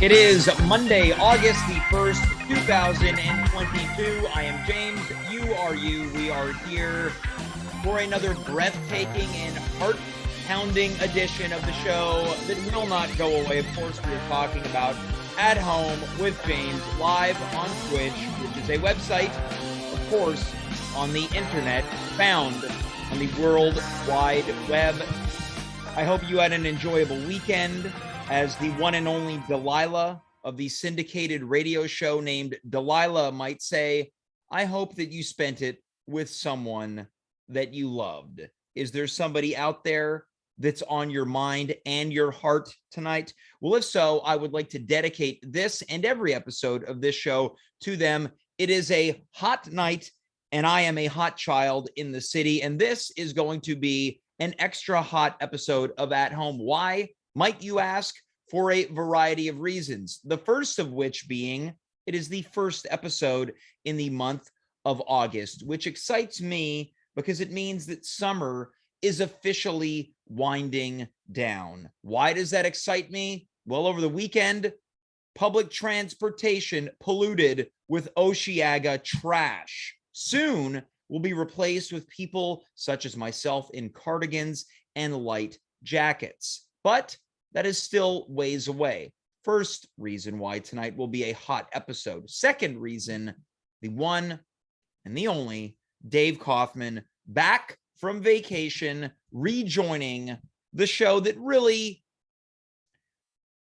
It is Monday, August the 1st, 2022. I am James. You are you. We are here for another breathtaking and heart-pounding edition of the show that will not go away. Of course, we are talking about At Home with James, live on Twitch, which is a website, of course, on the internet, found on the World Wide Web. I hope you had an enjoyable weekend. As the one and only Delilah of the syndicated radio show named Delilah might say, I hope that you spent it with someone that you loved. Is there somebody out there that's on your mind and your heart tonight? Well, if so, I would like to dedicate this and every episode of this show to them. It is a hot night, and I am a hot child in the city, and this is going to be an extra hot episode of At Home. Why, might you ask? For a variety of reasons. The first of which being, it is the first episode in the month of August, which excites me because it means that summer is officially winding down. Why does that excite me? Well, over the weekend, public transportation polluted with Oceaga trash soon will be replaced with people such as myself in cardigans and light jackets. But that is still ways away. First reason why tonight will be a hot episode. Second reason, the one and the only Dave Kaufman back from vacation, rejoining the show that really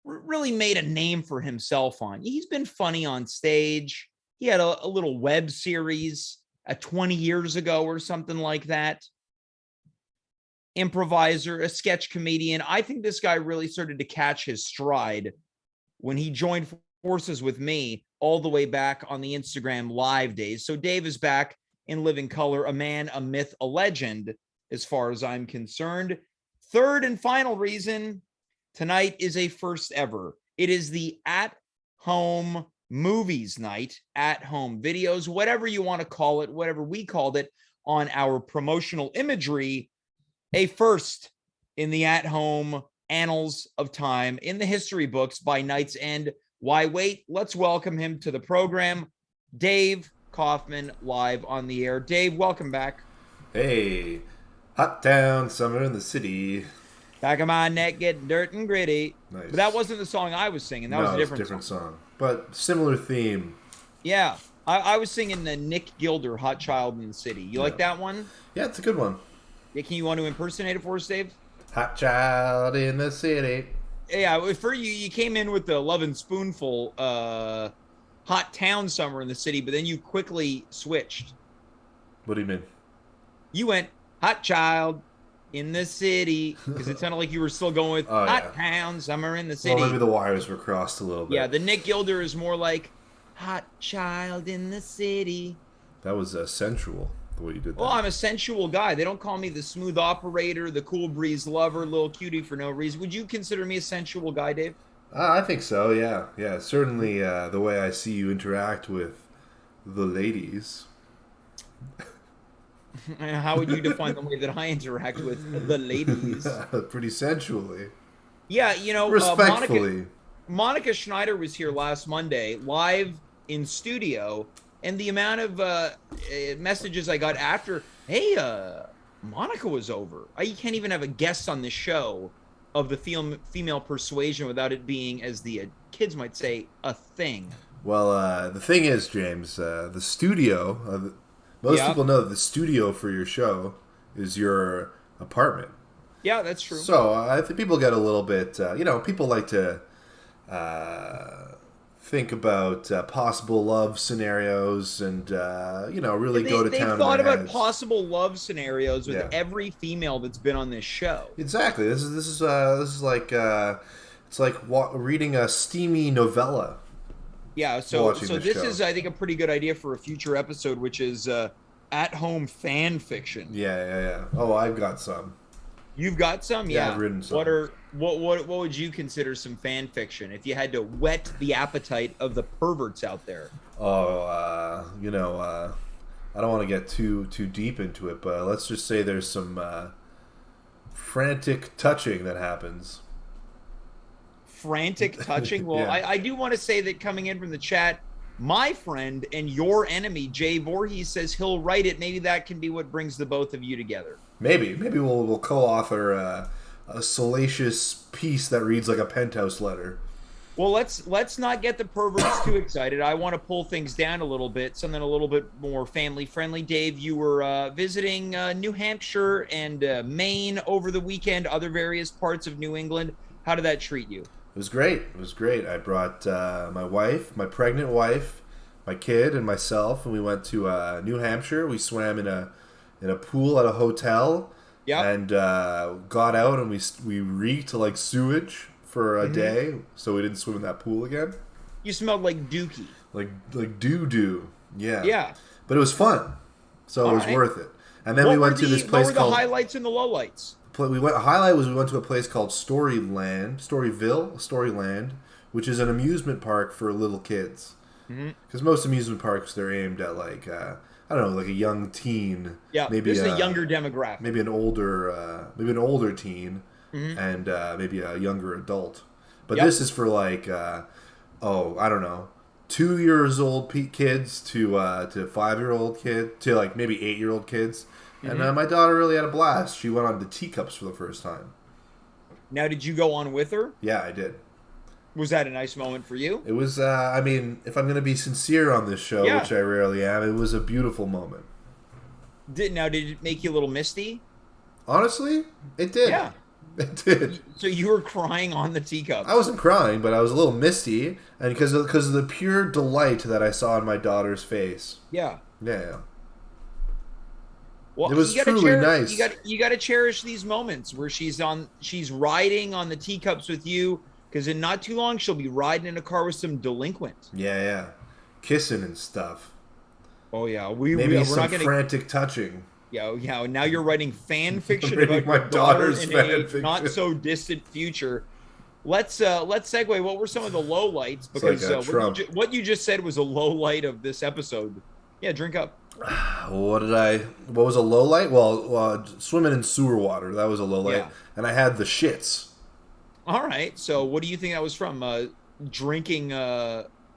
made a name for himself on. He's been funny on stage. He had a little web series 20 years ago or something like that. Improviser, a sketch comedian. I think this guy really started to catch his stride when he joined forces with me all the way back on the Instagram live days. So Dave is back in living color, a man, a myth, a legend, as far as I'm concerned. Third and final reason, tonight is a first ever. It is the At Home Movies Night, At Home Videos, whatever you want to call it, whatever we called it on our promotional imagery. A first in the at-home annals of time, in the history books by Night's End. Why wait? Let's welcome him to the program. Dave Kaufman, live on the air. Dave, welcome back. Hey, hot town, summer in the city. Back of my neck, getting dirt and gritty. Nice. But that wasn't the song I was singing. That was a different song. But similar theme. Yeah, I was singing the Nick Gilder, Hot Child in the City. You like that one? Yeah, it's a good one. Yeah, can you want to impersonate it for us, Dave? Hot child in the city. Yeah, for you came in with the Lovin' Spoonful, hot town summer in the city, but then you quickly switched. What do you mean? You went hot child in the city because it sounded like you were still going with hot town summer in the city. Well, maybe the wires were crossed a little bit. Yeah, the Nick Gilder is more like hot child in the city. That was sensual. The way you did that. Well, I'm a sensual guy. They don't call me the smooth operator, the cool breeze lover, little cutie for no reason. Would you consider me a sensual guy, Dave? I think so, yeah. Yeah, certainly the way I see you interact with the ladies. How would you define the way that I interact with the ladies? Pretty sensually. Yeah, you know, respectfully. Monica Schneider was here last Monday, live in studio, and the amount of messages I got after, hey, Monica was over. You can't even have a guest on the show of the female persuasion without it being, as the kids might say, a thing. Well, the thing is, James, the studio, most people know that the studio for your show is your apartment. Yeah, that's true. So I think people get a little bit, people like to think about possible love scenarios and, really go to town. They've thought about possible love scenarios with every female that's been on this show. Exactly. This is like it's like reading a steamy novella. Yeah. So this is, I think, a pretty good idea for a future episode, which is at-home fan fiction. Yeah. Oh, I've got some. You've got some? Yeah. I've written some. What would you consider some fan fiction if you had to whet the appetite of the perverts out there? Oh, I don't want to get too deep into it, but let's just say there's some frantic touching that happens. frantic touching. Well, Yeah. I do want to say that coming in from the chat, my friend and your enemy, Jay Voorhees, says he'll write it. Maybe that can be what brings the both of you together. Maybe we'll co-author a salacious piece that reads like a penthouse letter. Well, let's not get the perverts too excited. I want to pull things down a little bit, something a little bit more family friendly. Dave, you were visiting New Hampshire and Maine over the weekend, other various parts of New England. How did that treat you? It was great. It was great. I brought my wife, my pregnant wife, my kid, and myself, and we went to New Hampshire. We swam in a pool at a hotel. Yeah. And got out, and we reeked like sewage for a day, so we didn't swim in that pool again. You smelled like dookie. Like doo-doo. Yeah. Yeah. But it was fun, so it was worth it. And then we went to this place called... What were the highlights and the lowlights? We went to a place called Storyland, which is an amusement park for little kids. Because most amusement parks, they're aimed at like I don't know, like a young teen. Yeah, maybe this is a younger demographic. Maybe an older teen, and maybe a younger adult. But this is for like I don't know, 2 years old kids to 5-year-old kid to like maybe 8-year-old kids. And my daughter really had a blast. She went on the teacups for the first time. Now, did you go on with her? Yeah, I did. Was that a nice moment for you? It was, I mean, if I'm going to be sincere on this show, which I rarely am, it was a beautiful moment. Did it make you a little misty? Honestly, it did. Yeah. It did. So you were crying on the teacup. I wasn't crying, but I was a little misty, and because of the pure delight that I saw in my daughter's face. Yeah. Yeah. Well, it was truly nice. You got to cherish these moments where she's riding on the teacups with you, because in not too long she'll be riding in a car with some delinquent. Yeah, kissing and stuff. Oh yeah, we're not gonna... frantic touching. Yeah. Now you're writing fan fiction about my your daughter daughter's in fan a fiction. not so distant future. Let's segue. What were some of the low lights? Because like what you just said was a low light of this episode. Yeah, drink up. What was a low light? Well, swimming in sewer water. That was a low light. Yeah. And I had the shits. All right. So what do you think that was from? Drinking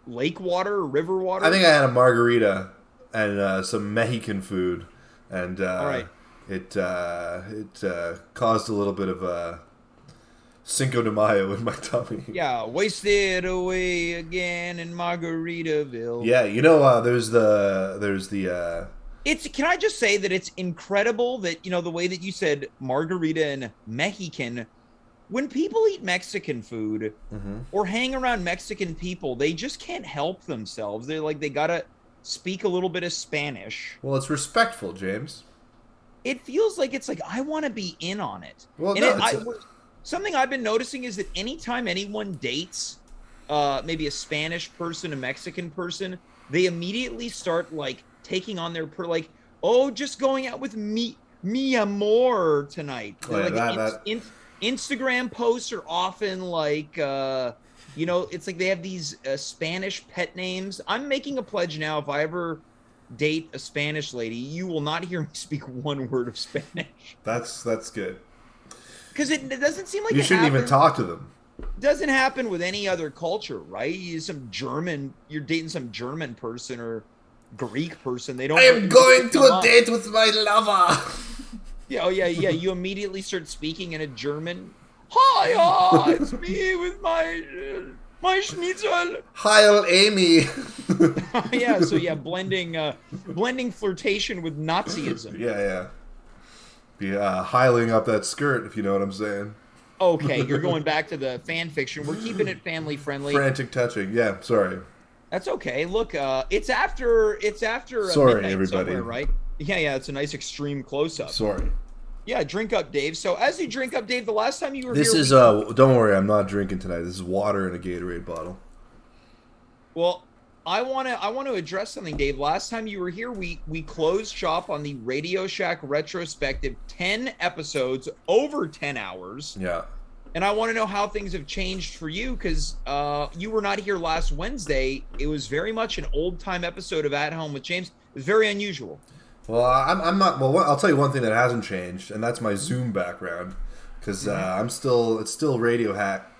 lake water or river water? I think I had a margarita and some Mexican food. And it caused a little bit of Cinco de Mayo in my tummy. Yeah, wasted away again in Margaritaville. Yeah, you know, there's the. Can I just say that it's incredible that, you know, the way that you said margarita and Mexican, when people eat Mexican food or hang around Mexican people, they just can't help themselves. They're like, they gotta speak a little bit of Spanish. Well, it's respectful, James. It feels like it's like, I want to be in on it. Well, something I've been noticing is that anytime anyone dates maybe a Spanish person, a Mexican person, they immediately start like taking on their just going out with mi amor tonight. Instagram posts are often like it's like they have these Spanish pet names. I'm making a pledge now, if I ever date a Spanish lady, you will not hear me speak one word of Spanish. That's good. Because it doesn't seem like you shouldn't even talk to them. Doesn't happen with any other culture, right? You're dating some German person or Greek person. They don't. I am going to a date with my lover. Yeah, You immediately start speaking in a German. Hi, it's me with my schnitzel. Heil Amy. Blending flirtation with Nazism. Yeah. Be hiling up that skirt, if you know what I'm saying. Okay, you're going back to the fan fiction. We're keeping it family friendly. Frantic touching. Yeah, sorry. That's okay. Look, it's after. Sorry, everybody. Right? Yeah. It's a nice extreme close up. Sorry. Yeah, drink up, Dave. So as you drink up, Dave, the last time you were here... don't worry, I'm not drinking tonight. This is water in a Gatorade bottle. Well, I want to address something, Dave. Last time you were here, we closed shop on the Radio Shack retrospective, 10 episodes, over 10 hours. Yeah. And I want to know how things have changed for you, because you were not here last Wednesday. It was very much an old-time episode of At Home with James. It was very unusual. Well, I'm not. Well, I'll tell you one thing that hasn't changed, and that's my Zoom background. because it's still radio hack.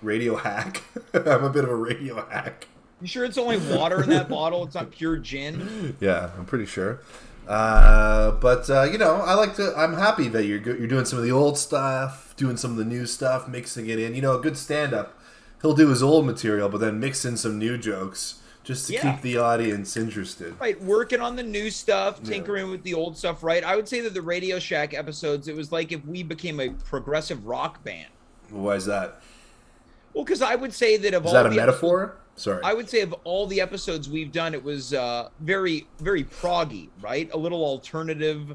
I'm a bit of a radio hack. You sure it's only water in that bottle? It's not pure gin? Yeah, I'm pretty sure. But I'm happy that you're doing some of the old stuff, doing some of the new stuff, mixing it in. You know, a good stand-up, he'll do his old material, but then mix in some new jokes just to keep the audience interested. Right, working on the new stuff, tinkering with the old stuff, right? I would say that the Radio Shack episodes, it was like if we became a progressive rock band. Why is that? Well, because I would say that Is that a metaphor? Sorry. I would say of all the episodes we've done, it was very, very proggy, right? A little alternative,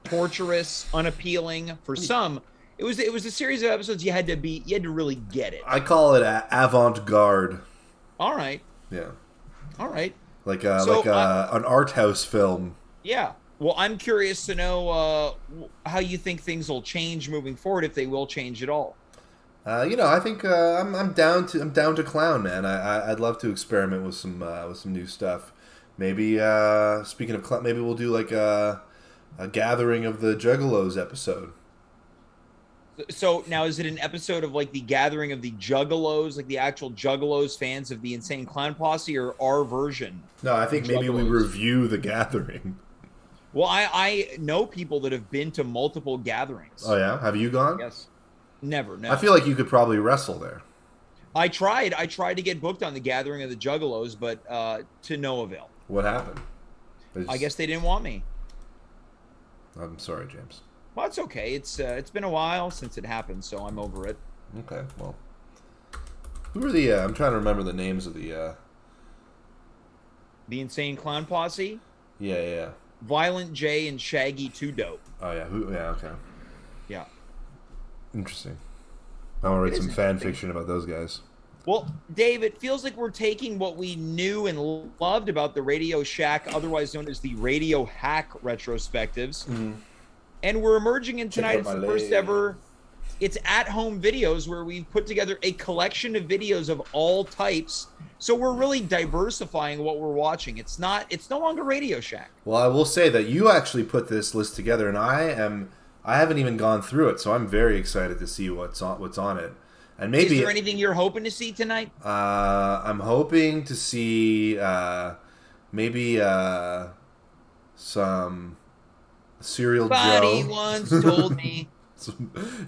torturous, unappealing. For some, it was a series of episodes you had to really get it. I call it avant-garde. All right. Yeah. All right. Like an art house film. Yeah. Well, I'm curious to know how you think things will change moving forward, if they will change at all. I think I'm down to clown, man. I'd love to experiment with some new stuff. Maybe speaking of clown, maybe we'll do like a gathering of the Juggalos episode. So now, is it an episode of like the gathering of the Juggalos, like the actual Juggalos fans of the Insane Clown Posse, or our version? No, I think maybe we review the gathering. Well, I know people that have been to multiple gatherings. Oh yeah, have you gone? Yes. Never. No. I feel like you could probably wrestle there. I tried to get booked on the gathering of the Juggalos, but to no avail. What happened? I guess they didn't want me. I'm sorry, James. Well, it's okay. It's been a while since it happened, so I'm over it. Okay. Well, who are the? I'm trying to remember the names of the. The Insane Clown Posse. Yeah. Violent J and Shaggy 2 Dope. Oh yeah. Yeah. Okay. Yeah. Interesting. I want to write some fan fiction about those guys. Well, Dave, it feels like we're taking what we knew and loved about the Radio Shack, otherwise known as the Radio Hack retrospectives, and we're emerging in tonight as the first ever. It's at-home videos where we've put together a collection of videos of all types. So we're really diversifying what we're watching. It's no longer Radio Shack. Well, I will say that you actually put this list together, and I haven't even gone through it, so I'm very excited to see what's on it. And maybe is there anything you're hoping to see tonight? I'm hoping to see maybe some Serial Somebody Joe. once told me.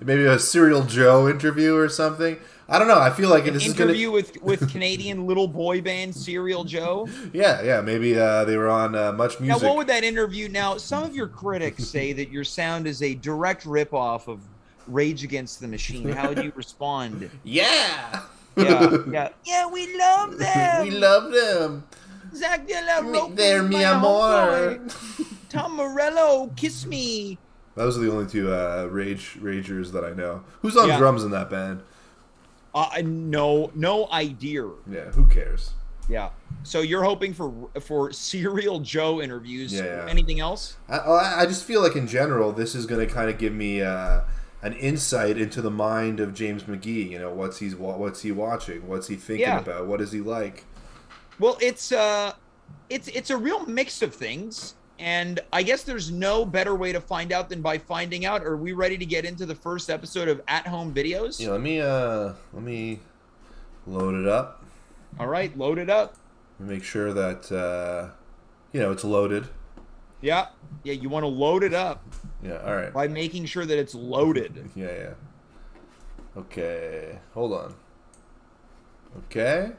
Maybe a Serial Joe interview or something. I don't know. I feel like this is going to interview with Canadian little boy band Serial Joe. Yeah. Maybe they were on Much Music. Now, what would that interview? Now, some of your critics say that your sound is a direct ripoff of Rage Against the Machine. How would you respond? Yeah. Yeah, we love them. We love them. Zach De La Roca, they're mi amor. Tom Morello, kiss me. Those are the only two ragers that I know. Who's on drums in that band? No idea. Yeah, who cares? Yeah. So you're hoping for Serial Joe interviews. Yeah. Anything else? I just feel like in general, this is going to kind of give me an insight into the mind of James McGee. You know, what's he watching? What's he thinking about? What is he like? Well, it's a real mix of things. And I guess there's no better way to find out than by finding out. Are we ready to get into the first episode of At Home Videos? Yeah, let me load it up. All right, load it up. Make sure that it's loaded. Yeah, you want to load it up. Yeah, all right. By making sure that it's loaded. Yeah. Okay, hold on. Okay.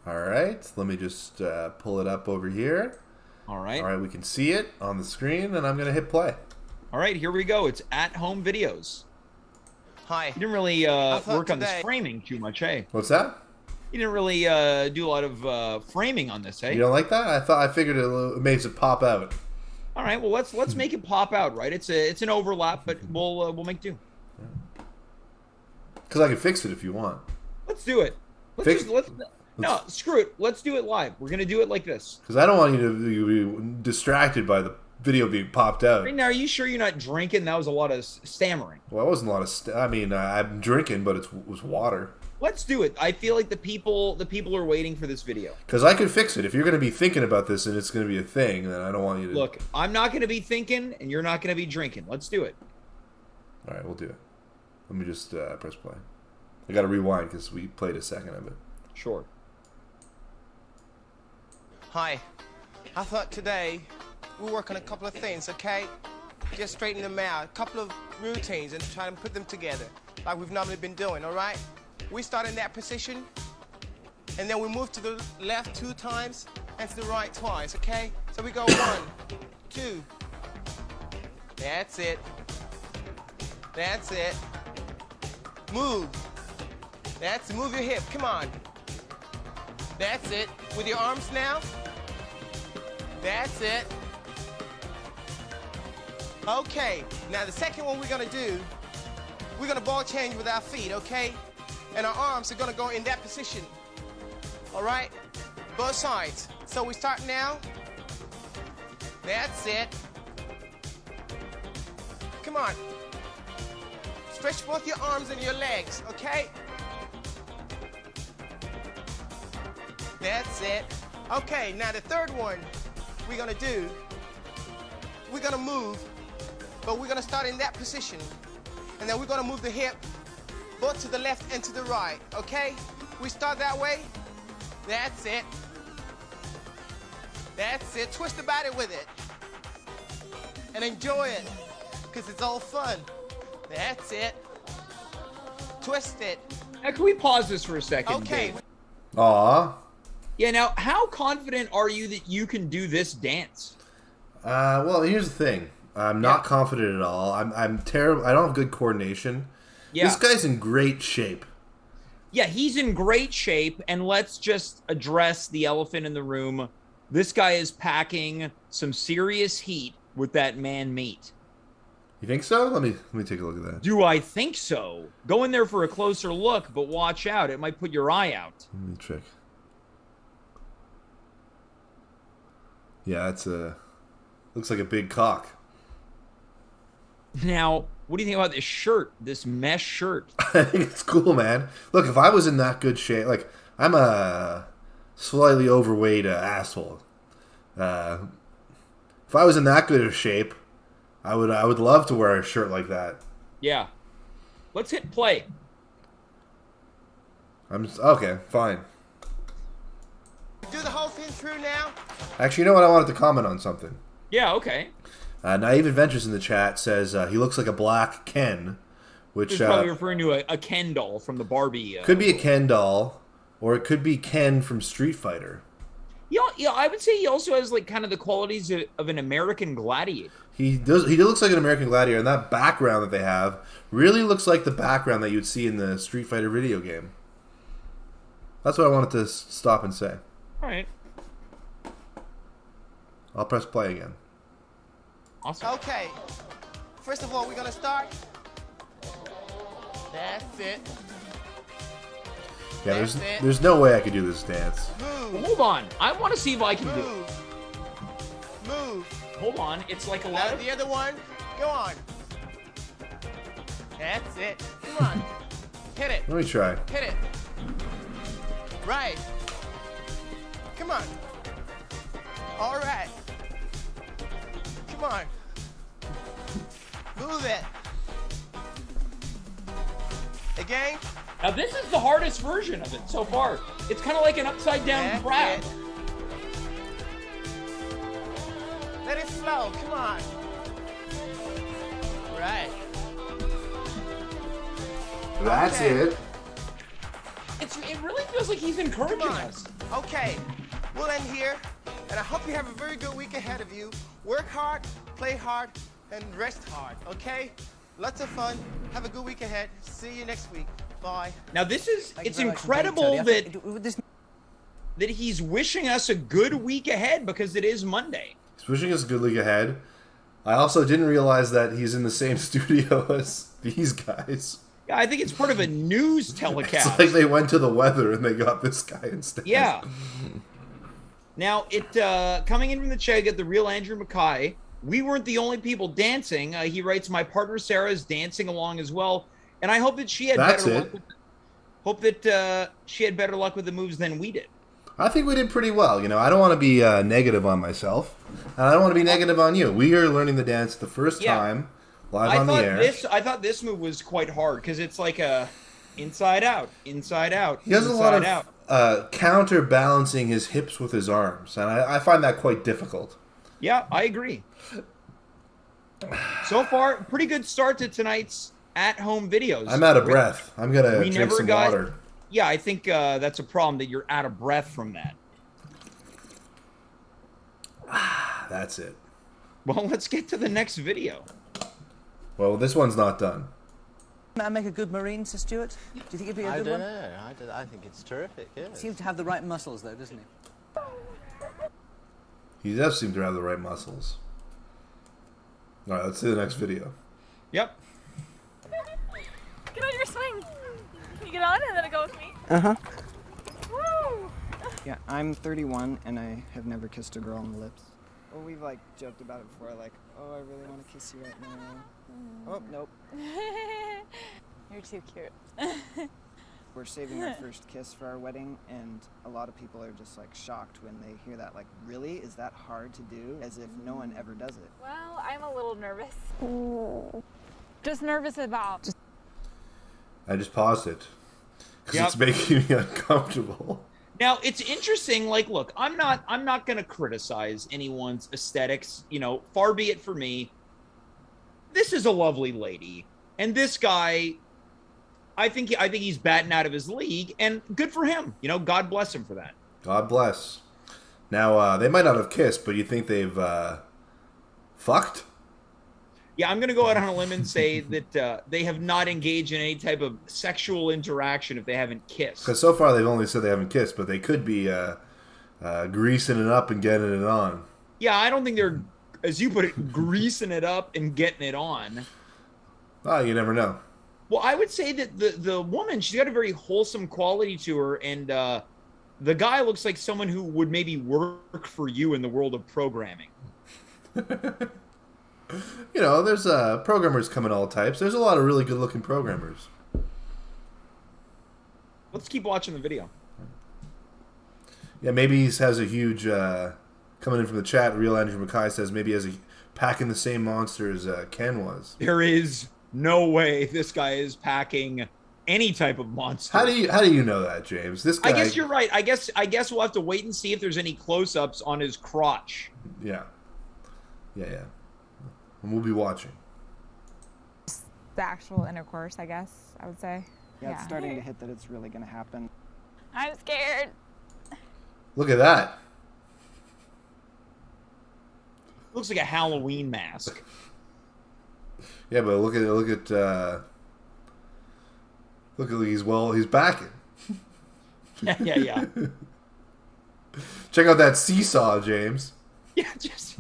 All right, let me just pull it up over here. All right. All right, we can see it on the screen, and I'm going to hit play. All right, here we go. It's At Home Videos. Hi. You didn't really work on this framing too much, hey? What's that? You didn't really do a lot of framing on this, hey? You don't like that? I figured it makes it pop out. All right, well let's make it pop out, right? It's an overlap, but we'll make do. Because I can fix it if you want. Let's do it. No, screw it. Let's do it live. We're going to do it like this. Because I don't want you to be distracted by the video being popped out. Right now, are you sure you're not drinking? That was a lot of stammering. Well, it wasn't a lot of... I'm drinking, but it was water. Let's do it. I feel like the people are waiting for this video. Because I could fix it. If you're going to be thinking about this and it's going to be a thing, then I don't want you to... Look, I'm not going to be thinking, and you're not going to be drinking. Let's do it. All right, we'll do it. Let me just press play. I got to rewind because we played a second of it. Sure. Hi. I thought today we'll work on a couple of things, okay? Just straighten them out. A couple of routines and try to put them together like we've normally been doing, all right? We start in that position, and then we move to the left 2 times and to the right twice, okay? So we go 1, 2. That's it. That's it. Move. That's it. Move your hip. Come on. That's it. With your arms now. That's it. Okay. Now the second one we're gonna do, we're gonna ball change with our feet, okay? And our arms are gonna go in that position. All right? Both sides. So we start now. That's it. Come on. Stretch both your arms and your legs, okay? That's it. Okay, now the third one we're gonna do, we're gonna move, but we're gonna start in that position. And then we're gonna move the hip both to the left and to the right, okay? We start that way. That's it. That's it. Twist the body with it. And enjoy it, because it's all fun. That's it. Twist it. Now, can we pause this for a second? Okay. Dave? Aw. Yeah, now, how confident are you that you can do this dance? Well, here's the thing. I'm not confident at all. I'm terrible. I don't have good coordination. Yeah. This guy's in great shape. Yeah, he's in great shape, and let's just address the elephant in the room. This guy is packing some serious heat with that man meat. You think so? Let me take a look at that. Do I think so? Go in there for a closer look, but watch out. It might put your eye out. Let me check. Yeah, that's looks like a big cock. Now, what do you think about this shirt, this mesh shirt? I think it's cool, man. Look, if I was in that good shape, like, I'm a slightly overweight asshole. If I was in that good of shape, I would love to wear a shirt like that. Yeah. Let's hit play. Okay, fine. Do the whole thing through now. Actually, you know what? I wanted to comment on something. Yeah, okay. Naive Adventures in the chat says he looks like a black Ken, which He's probably referring to a Ken doll from the Barbie. Could be a Ken doll, or it could be Ken from Street Fighter. Yeah, I would say he also has like kind of the qualities of an American gladiator. He does. He looks like an American gladiator, and that background that they have really looks like the background that you'd see in the Street Fighter video game. That's what I wanted to stop and say. All right. I'll press play again. Awesome. Okay. First of all, we're gonna start. That's it. Yeah, That's it. there's no way I could do this dance. Move. Hold on. I want to see if I can do it. Move. Move. Hold on. It's like a lot Now of... the other one. Go on. That's it. Come on. Hit it. Let me try. Hit it. Right. Come on. All right. Come on. Move it. Again. Now, this is the hardest version of it so far. It's kind of like an upside-down That's crab. it. Let it flow. Come on. Right. That's Okay. it. It really feels like he's encouraging Come on. us. Okay. We'll end here. And I hope you have a very good week ahead of you. Work hard, play hard, and rest hard, okay? Lots of fun. Have a good week ahead. See you next week. Bye. Now, it's Thank you very much indeed, incredible Tony. I that, think this that he's wishing us a good week ahead because it is Monday. He's wishing us a good league ahead. I also didn't realize that he's in the same studio as these guys. Yeah, I think it's part of a news telecast. It's like they went to the weather and they got this guy instead. Yeah. Now, coming in from the chat, get the real Andrew Mackay. We weren't the only people dancing. He writes, my partner Sarah is dancing along as well, and I hope that she had That's better it. luck. Hope that she had better luck with the moves than we did. I think we did pretty well. You know, I don't want to be negative on myself, and I don't want to be negative on you. We are learning the dance the first Yeah. time. live on the air. I thought this move was quite hard because it's like a inside out, inside out. He has a lot inside of counterbalancing his hips with his arms, and I find that quite difficult. Yeah, I agree. So far, pretty good start to tonight's at-home videos. I'm out of breath. I'm gonna We drink never some got- water. Yeah, I think that's a problem that you're out of breath from that. That's it. Well, let's get to the next video. Well, this one's not done. That make a good Marine, Sir Stuart? Do you think it'd be a I good don't one? know. I think it's terrific. Yeah. Seems to have the right muscles, though, doesn't he? He does seem to have the right muscles. All right, let's see the next video. Yep. Get on your swing. Can you get on and then go with me? Uh-huh. Woo! Yeah, I'm 31 and I have never kissed a girl on the lips. Well, we've like joked about it before, like, oh, I really want to kiss you right now. Oh, nope. You're too cute. We're saving our first kiss for our wedding, and a lot of people are just like shocked when they hear that. Like, really? Is that hard to do? As if no one ever does it. Well, I'm a little nervous. Just nervous about. I just paused it because Yep. it's making me uncomfortable. Now it's interesting. Like, look, I'm not going to criticize anyone's aesthetics. You know, far be it for me. This is a lovely lady, and this guy, I think he's batting out of his league, and good for him. You know, God bless him for that. God bless. Now they might not have kissed, but you think they've fucked? Yeah, I'm going to go out on a limb and say that they have not engaged in any type of sexual interaction if they haven't kissed. Because so far they've only said they haven't kissed, but they could be greasing it up and getting it on. Yeah, I don't think they're, as you put it, greasing it up and getting it on. Oh, you never know. Well, I would say that the woman, she's got a very wholesome quality to her, and the guy looks like someone who would maybe work for you in the world of programming. You know, there's programmers come in all types. There's a lot of really good-looking programmers. Let's keep watching the video. Yeah, maybe he has a huge... coming in from the chat, Real Andrew Mackay says maybe he has a packing the same monster as Ken was. There is no way this guy is packing any type of monster. How do you know that, James? This guy... I guess you're right. I guess we'll have to wait and see if there's any close-ups on his crotch. Yeah. Yeah. And we'll be watching. The actual intercourse, I guess I would say. Yeah, it's starting to hit that it's really going to happen. I'm scared. Look at that. Looks like a Halloween mask. Yeah, but look at he's backing. Yeah. Check out that seesaw, James. Yeah, just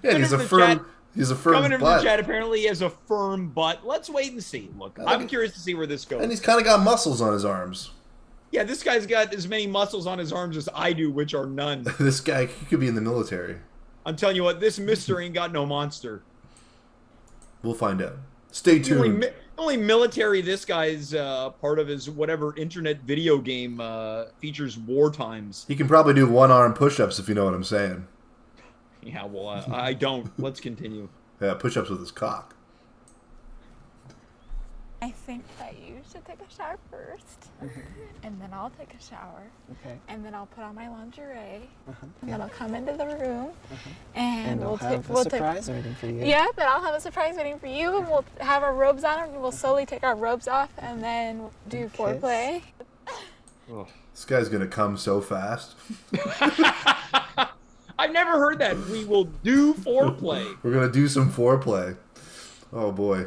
Yeah, he's a Coming firm coming in from the butt. chat. Apparently, he has a firm butt. Let's wait and see. Look, I'm curious to see where this goes. And he's kind of got muscles on his arms. Yeah, this guy's got as many muscles on his arms as I do, which are none. This guy, he could be in the military. I'm telling you what, this mister ain't got no monster. We'll find out. Stay The tuned. only military this guy's part of is whatever internet video game features war times. He can probably do one-arm push-ups if you know what I'm saying. Yeah, well, I don't. Let's continue. Yeah, push-ups with his cock. I think that you should take a shower first, and then I'll take a shower, Okay. and then I'll put on my lingerie, and then I'll come into the room, and And we'll I'll take have a surprise waiting for you. Yeah, but I'll have a surprise waiting for you, and we'll have our robes on, and we'll slowly take our robes off, and then do kiss. foreplay. This guy's gonna come so fast. I've never heard that. We will do foreplay. We're gonna do some foreplay. Oh boy,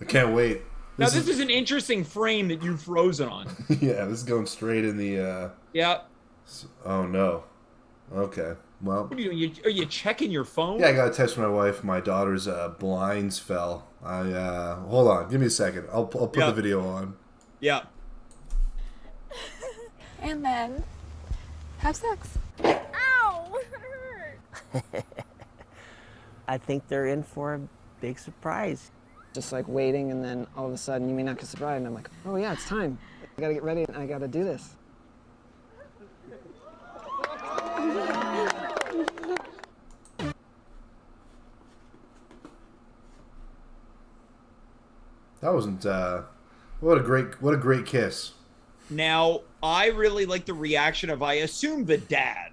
I can't wait. Now, this is an interesting frame that you've frozen on. Yeah, this is going straight in the. Yeah. Oh no. Okay. Well. What are you doing? Are you checking your phone? Yeah, I gotta text my wife. My daughter's blinds fell. Hold on. Give me a second. I'll put Yeah. the video on. Yeah. And then have sex. Ow! It hurt. I think they're in for a big surprise. Just like waiting, and then all of a sudden you may not get surprised, and I'm like, oh yeah, it's time. I gotta get ready, and I gotta do this. That wasn't. What a great kiss. Now, I really like the reaction of, I assume, the dad.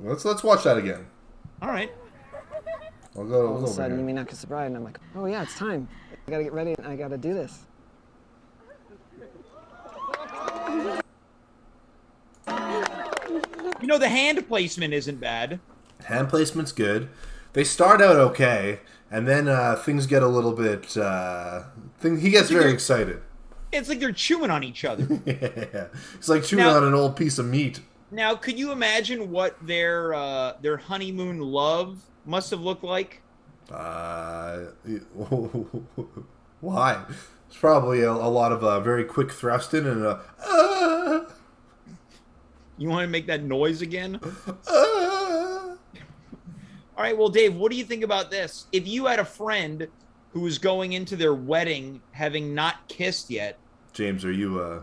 Let's watch that again. All right. I'll go All of a over sudden, here. you mean not kiss the bride? And I'm like, oh yeah, it's time. I gotta get ready and I gotta do this. You know, the hand placement isn't bad. Hand placement's good. They start out okay, and then things get a little bit. He gets very excited. It's like they're chewing on each other. Yeah, it's like chewing Now- on an old piece of meat. Now, could you imagine what their honeymoon love must have looked like? Why? It's probably a lot of very quick thrusting and You want to make that noise again? All right, well, Dave, what do you think about this? If you had a friend who was going into their wedding having not kissed yet. James, are you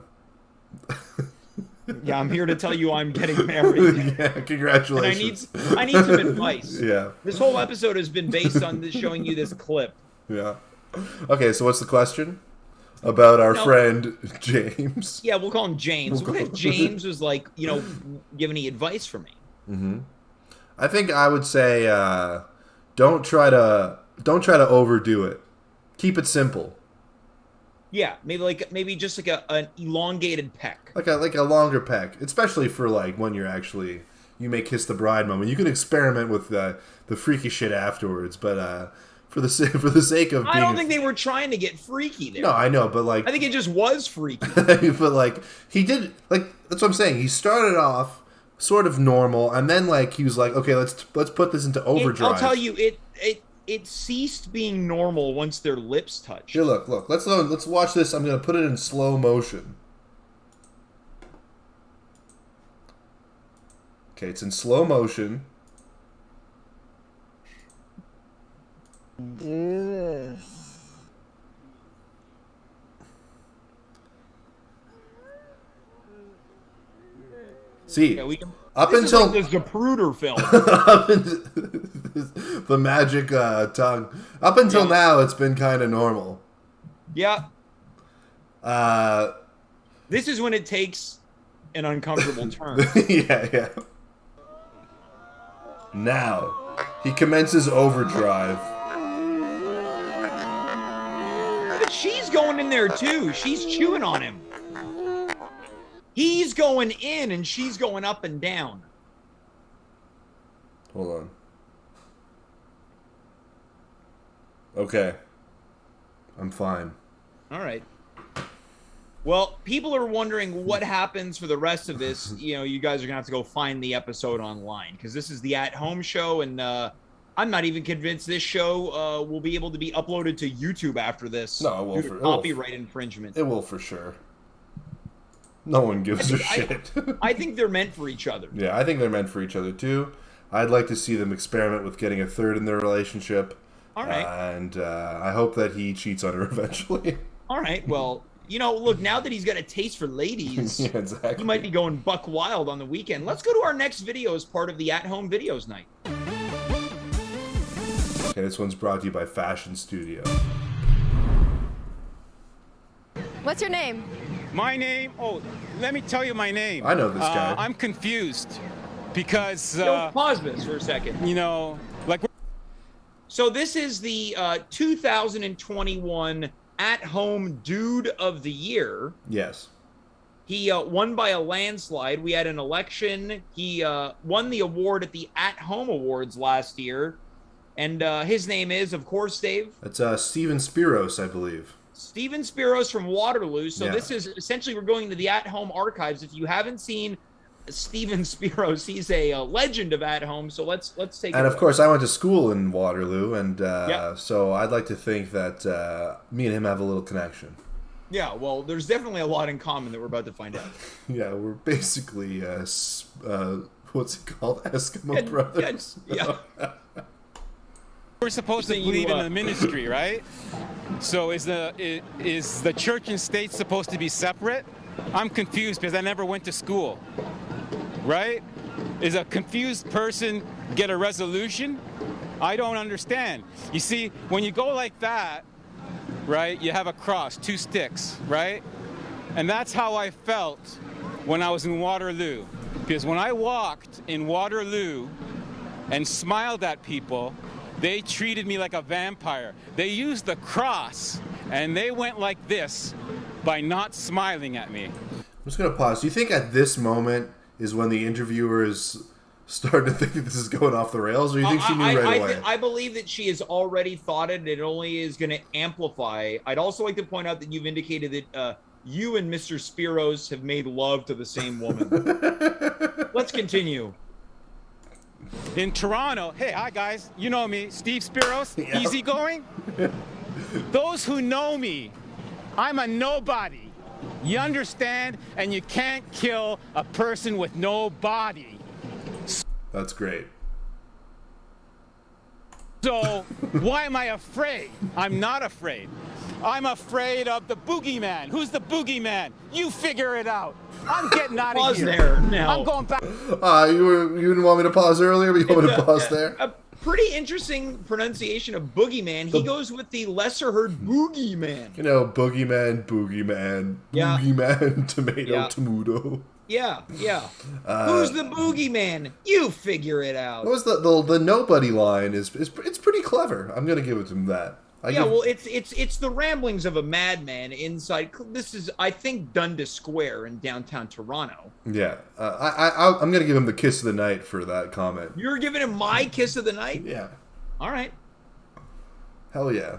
Yeah, I'm here to tell you I'm getting married. Yeah, congratulations. And I need some advice. Yeah. This whole episode has been based on this, showing you this clip. Yeah. Okay, so what's the question? About our No. friend James. Yeah, we'll call him James. What if James was like, give any advice for me? Mm-hmm. I think I would say don't try to overdo it. Keep it simple. Yeah, maybe just like an elongated peck. Like a longer peck, especially for like when you may kiss the bride moment. You can experiment with the freaky shit afterwards, but for the sake of being I don't think they were trying to get freaky there. No, I know, but like I think it just was freaky. but like he did, like, that's what I'm saying. He started off sort of normal, and then like he was like, okay, let's put this into overdrive. I'll tell you, it ceased being normal once their lips touched. Here, look. Let's watch this. I'm gonna put it in slow motion. Okay, it's in slow motion. Do this. See, Yeah, we can, up this until is like the Zapruder film. up until the magic tongue. Up until now, it's been kind of normal. Yeah, Uh, this is when it takes an uncomfortable turn. yeah. Now, he commences overdrive. But she's going in there too. She's chewing on him. He's going in and she's going up and down. Hold on. Okay. I'm fine. All right. Well, people are wondering what happens for the rest of this. You guys are going to have to go find the episode online because this is the at-home show, and I'm not even convinced this show will be able to be uploaded to YouTube after this. No, it will due to for- it will copyright infringement. It will for sure. No one gives a shit. I think they're meant for each other. Yeah, I think they're meant for each other too. I'd like to see them experiment with getting a third in their relationship. All right. And I hope that he cheats on her eventually. All right. Well, look, now that he's got a taste for ladies, Yeah, exactly. he might be going buck wild on the weekend. Let's go to our next video as part of the at-home videos night. Okay, this one's brought to you by Fashion Studio. What's your name? My name? Oh, let me tell you my name. I know this guy. I'm confused because, Pause this for a second. like... So this is the 2021 at-home dude of the year. Yes. He won by a landslide. We had an election. He won the award at the at-home awards last year. And his name is, of course, Dave. It's Steven Spiros, I believe. Steven Spiros from Waterloo. So Yeah. this is essentially, we're going to the at-home archives. If you haven't seen Steven Spiros, he's a legend of at-home. So let's take And it of away. course, I went to school in Waterloo, and Yep. so I'd like to think that me and him have a little connection. Yeah, well, there's definitely a lot in common that we're about to find out. Yeah, we're basically what's it called, Eskimo brothers. Yeah. We're supposed to So you, believe in the ministry, right? So is the church and state supposed to be separate? I'm confused because I never went to school, right? Is a confused person get a resolution? I don't understand. You see, when you go like that, right? You have a cross, 2 sticks, right? And that's how I felt when I was in Waterloo. Because when I walked in Waterloo and smiled at people, they treated me like a vampire. They used the cross, and they went like this by not smiling at me. I'm just going to pause. Do you think at this moment is when the interviewer is starting to think that this is going off the rails, or do you think she knew right away? I believe that she has already thought it. It only is going to amplify. I'd also like to point out that you've indicated that you and Mr. Spiros have made love to the same woman. Let's continue. In Toronto, hey, hi guys, you know me, Steve Spiros, easygoing. Those who know me, I'm a nobody. You understand? And you can't kill a person with no body. That's great. So why am I afraid? I'm not afraid. I'm afraid of the boogeyman. Who's the boogeyman? You figure it out. I'm getting out of here. Pause there now. I'm going back. You didn't want me to pause earlier, but you want me to pause there? A pretty interesting pronunciation of boogeyman. He goes with the lesser heard boogeyman. You know, boogeyman, Yeah. boogeyman, tomato, Yeah. tomato. Yeah. Who's the boogeyman? You figure it out. What was the nobody line? It's pretty clever. I'm gonna give it to him that. Well, it's the ramblings of a madman inside. This is, I think, Dundas Square in downtown Toronto. Yeah, I'm gonna give him the kiss of the night for that comment. You're giving him my kiss of the night? Yeah. All right. Hell yeah.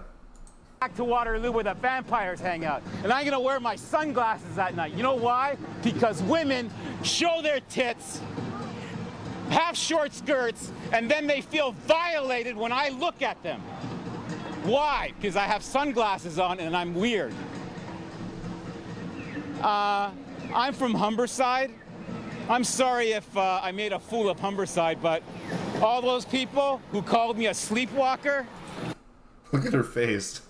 Back to Waterloo where the vampires hang out. And I'm gonna wear my sunglasses at night. You know why? Because women show their tits, have short skirts, and then they feel violated when I look at them. Why? Because I have sunglasses on and I'm weird. I'm from Humberside. I'm sorry if I made a fool of Humberside, but all those people who called me a sleepwalker. Look at her face.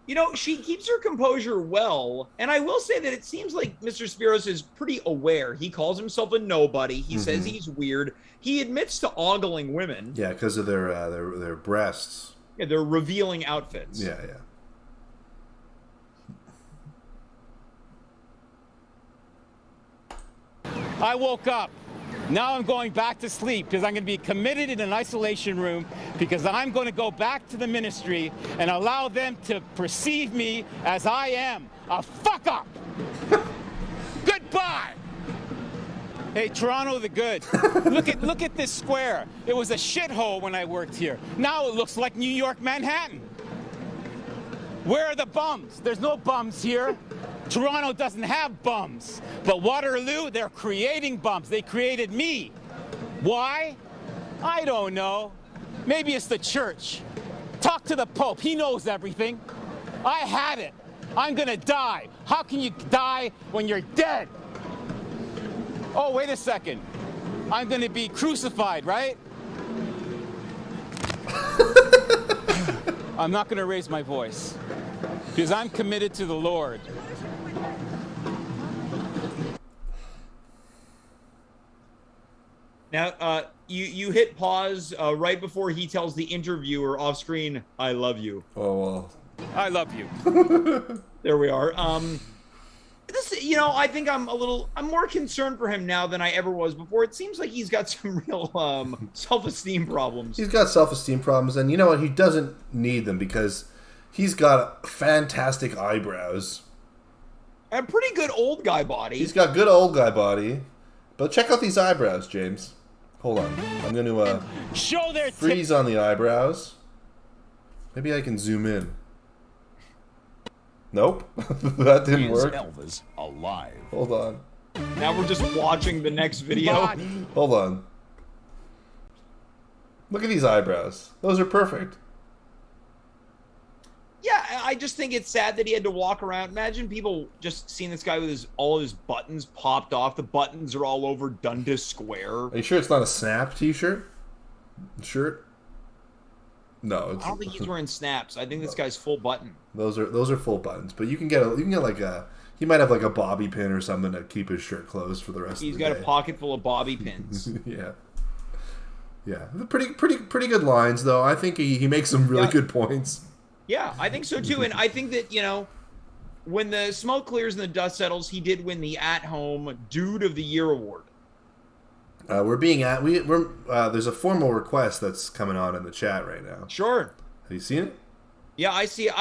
You know, she keeps her composure well, and I will say that it seems like Mr. Spiros is pretty aware. He calls himself a nobody. He says he's weird. He admits to ogling women. Yeah, because of their breasts. Yeah, they're revealing outfits. Yeah. I woke up. Now I'm going back to sleep because I'm going to be committed in an isolation room because I'm going to go back to the ministry and allow them to perceive me as I am, a fuck up. Goodbye. Hey, Toronto the good. Look at this square. It was a shithole when I worked here. Now it looks like New York, Manhattan. Where are the bums? There's no bums here. Toronto doesn't have bums. But Waterloo, they're creating bums. They created me. Why? I don't know. Maybe it's the church. Talk to the Pope. He knows everything. I had it. I'm gonna die. How can you die when you're dead? Oh, wait a second. I'm gonna be crucified, right? I'm not gonna raise my voice because I'm committed to the Lord. Now, you hit pause right before he tells the interviewer off screen, "I love you." Oh well. I love you. There we are. This, you know, I think I'm more concerned for him now than I ever was before. It seems like he's got some real self-esteem problems. He's got self-esteem problems, and you know what? He doesn't need them because he's got fantastic eyebrows. A pretty good old guy body. He's got good old guy body. But check out these eyebrows, James. Hold on. I'm going to show their freeze on the eyebrows. Maybe I can zoom in. Nope. That didn't work. Elvis alive. Hold on. Now we're just watching the next video. Hold on. Look at these eyebrows. Those are perfect. Yeah, I just think it's sad that he had to walk around. Imagine people just seeing this guy with all his buttons popped off. The buttons are all over Dundas Square. Are you sure it's not a Snap t-shirt? Shirt? No, I don't think he's wearing snaps. I think this guy's full button. Those are full buttons, but you can get like a he might have like a bobby pin or something to keep his shirt closed for the rest of the day. He's got a pocket full of bobby pins. Yeah. Pretty good lines though. I think he makes some really good points. Yeah, I think so too. And I think that, when the smoke clears and the dust settles, he did win the at-home Dude of the Year award. There's a formal request that's coming on in the chat right now. Sure. Have you seen it? Yeah, I see.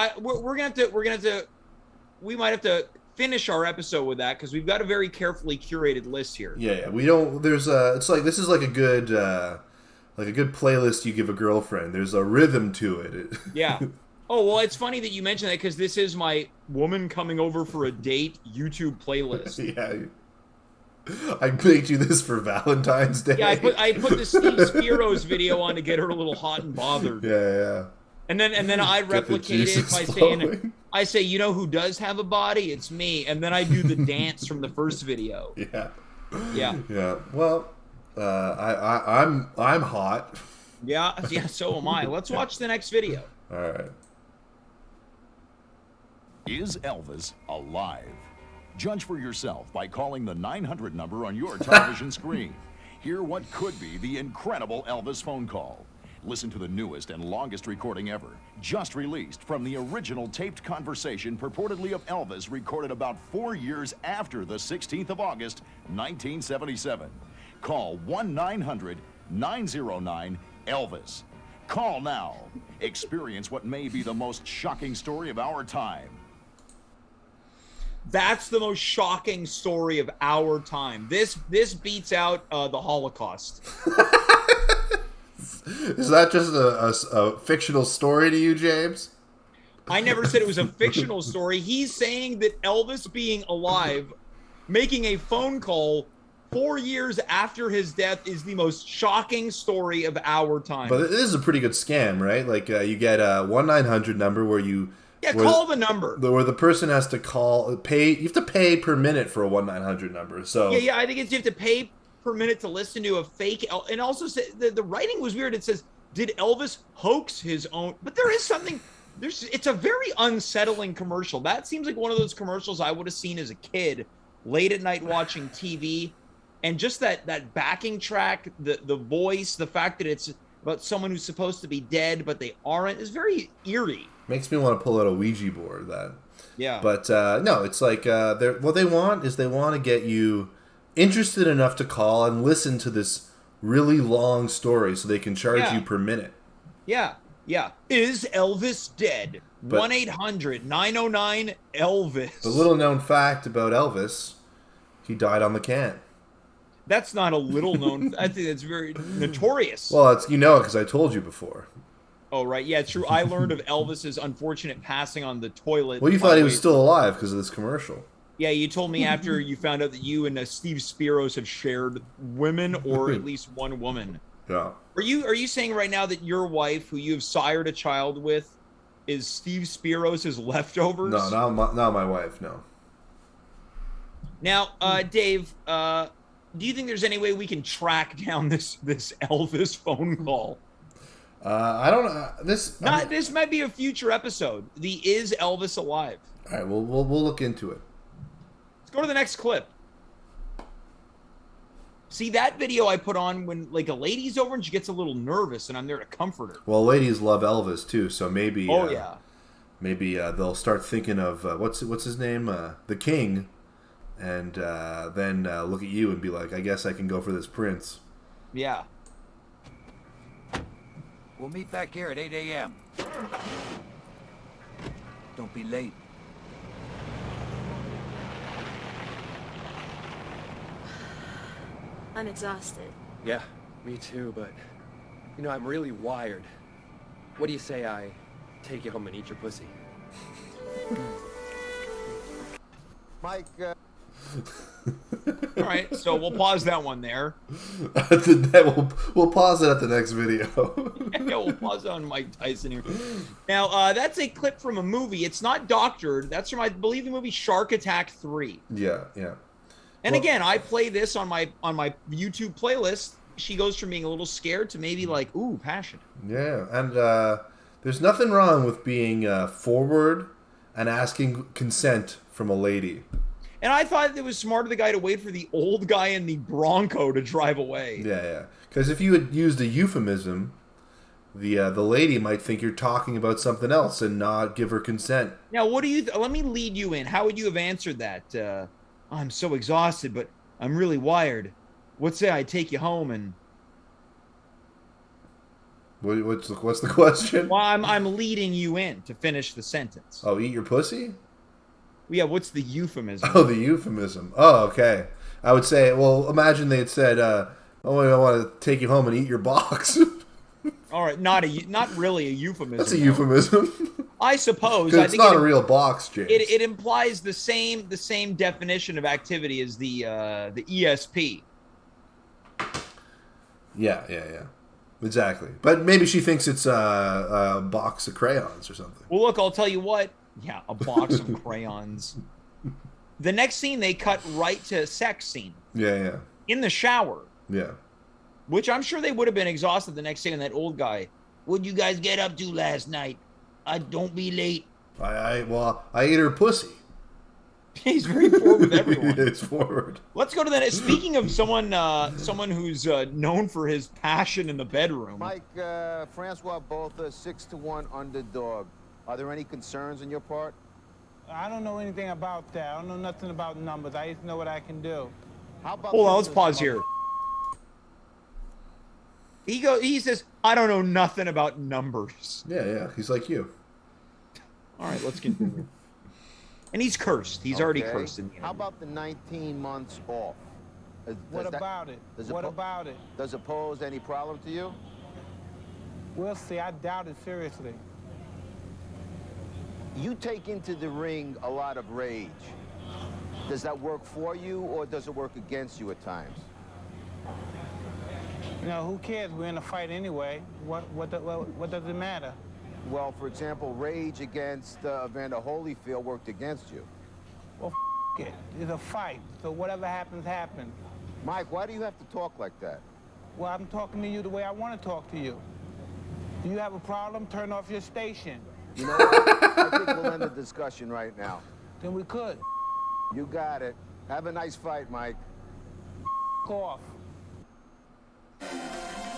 We might have to finish our episode with that because we've got a very carefully curated list here. Yeah. We don't. It's like this is like a good playlist you give a girlfriend. There's a rhythm to it. Yeah. Oh, well, it's funny that you mentioned that because this is my woman coming over for a date YouTube playlist. Yeah. I made you this for Valentine's Day. Yeah, I put the Steve Spiros video on to get her a little hot and bothered. Yeah. And then I replicate it by I say, you know who does have a body? It's me. And then I do the dance from the first video. Yeah. Yeah. Well, I'm hot. Yeah. So am I. Let's watch the next video. All right. Is Elvis alive? Judge for yourself by calling the 900 number on your television screen. Hear what could be the incredible Elvis phone call. Listen to the newest and longest recording ever, just released from the original taped conversation purportedly of Elvis recorded about 4 years after the 16th of August, 1977. Call 1-900-909-ELVIS. Call now. Experience what may be the most shocking story of our time. That's the most shocking story of our time. This beats out the Holocaust. Is that just a fictional story to you, James? I never said it was a fictional story. He's saying that Elvis being alive, making a phone call 4 years after his death is the most shocking story of our time. But it is a pretty good scam, right? Like you get a 1-900 number where you... Yeah, call the number. Where the person has to pay. You have to pay per minute for a 1-900 number. So yeah, I think you have to pay per minute to listen to a fake. And also, the writing was weird. It says, "Did Elvis hoax his own?" But there is something. It's a very unsettling commercial. That seems like one of those commercials I would have seen as a kid, late at night watching TV, and just that backing track, the voice, the fact that it's about someone who's supposed to be dead but they aren't, is very eerie. Makes me want to pull out a Ouija board. Yeah. But no, it's like what they want to get you interested enough to call and listen to this really long story so they can charge you per minute. Yeah. Is Elvis dead? 1-800-909-ELVIS. The little known fact about Elvis, he died on the can. That's not a little known. I think that's very notorious. Well, it's because I told you before. Oh, right. Yeah, it's true. I learned of Elvis's unfortunate passing on the toilet. Well, you thought he was still alive because of this commercial. Yeah, you told me after you found out that you and Steve Spiros have shared women, or at least one woman. Yeah. Are you saying right now that your wife, who you have sired a child with, is Steve Spiros' leftovers? No, not my wife. No. Now, Dave, do you think there's any way we can track down this Elvis phone call? I don't know. This might be a future episode. The Is Elvis Alive? All right, we'll look into it. Let's go to the next clip. See, that video I put on when like a lady's over and she gets a little nervous, and I'm there to comfort her. Well, ladies love Elvis too, so maybe. Maybe they'll start thinking of what's his name, the King, and then look at you and be like, I guess I can go for this Prince. Yeah. We'll meet back here at 8 a.m. Don't be late. I'm exhausted. Yeah, me too, but, I'm really wired. What do you say I take you home and eat your pussy? Mike, All right, so we'll pause that one there. We'll pause it at the next video. Yeah, we'll pause on Mike Tyson here. Now, that's a clip from a movie. It's not doctored. That's from, I believe, the movie Shark Attack 3. Yeah. And again, I play this on my YouTube playlist. She goes from being a little scared to maybe like, ooh, passionate. Yeah, and there's nothing wrong with being forward and asking consent from a lady. And I thought it was smart of the guy to wait for the old guy in the Bronco to drive away. Yeah. Because if you had used a euphemism, the lady might think you're talking about something else and not give her consent. Now, what do you? Let me lead you in. How would you have answered that? I'm so exhausted, but I'm really wired. What say I take you home and? What's the question? Well, I'm leading you in to finish the sentence. Oh, eat your pussy? Yeah, what's the euphemism? Oh, the euphemism. Oh, okay. I would say, well, imagine they had said, "Oh, I want to take you home and eat your box." All right, not really a euphemism. That's a euphemism. I suppose. It's not a real box, James. It implies the same definition of activity as the ESP. Yeah. Exactly. But maybe she thinks it's a box of crayons or something. Well, look, I'll tell you what. Yeah, a box of crayons. The next scene, they cut right to sex scene. Yeah. In the shower. Yeah. Which I'm sure they would have been exhausted the next scene. And that old guy, what'd you guys get up to last night? Don't be late. I ate her pussy. He's very forward with everyone. It's forward. Let's go to the. Speaking of someone who's known for his passion in the bedroom. Mike, Francois Botha, 6-1 underdog. Are there any concerns on your part? I don't know anything about that. I don't know nothing about numbers. I just know what I can do. How about Hold on, let's pause here. He says, I don't know nothing about numbers. Yeah. He's like you. All right, let's continue. And he's cursed. He's already cursed in the interview. How about the 19 months off? What about it? What about it? Does it pose any problem to you? We'll see. I doubt it seriously. You take into the ring a lot of rage. Does that work for you, or does it work against you at times? You know, who cares? We're in a fight anyway. What does it matter? Well, for example, rage against Evander Holyfield worked against you. Well, it. It's a fight, so whatever happens, happens. Mike, why do you have to talk like that? Well, I'm talking to you the way I want to talk to you. Do you have a problem? Turn off your station. You know what? I think we'll end the discussion right now. Then we could. You got it. Have a nice fight, Mike. Off.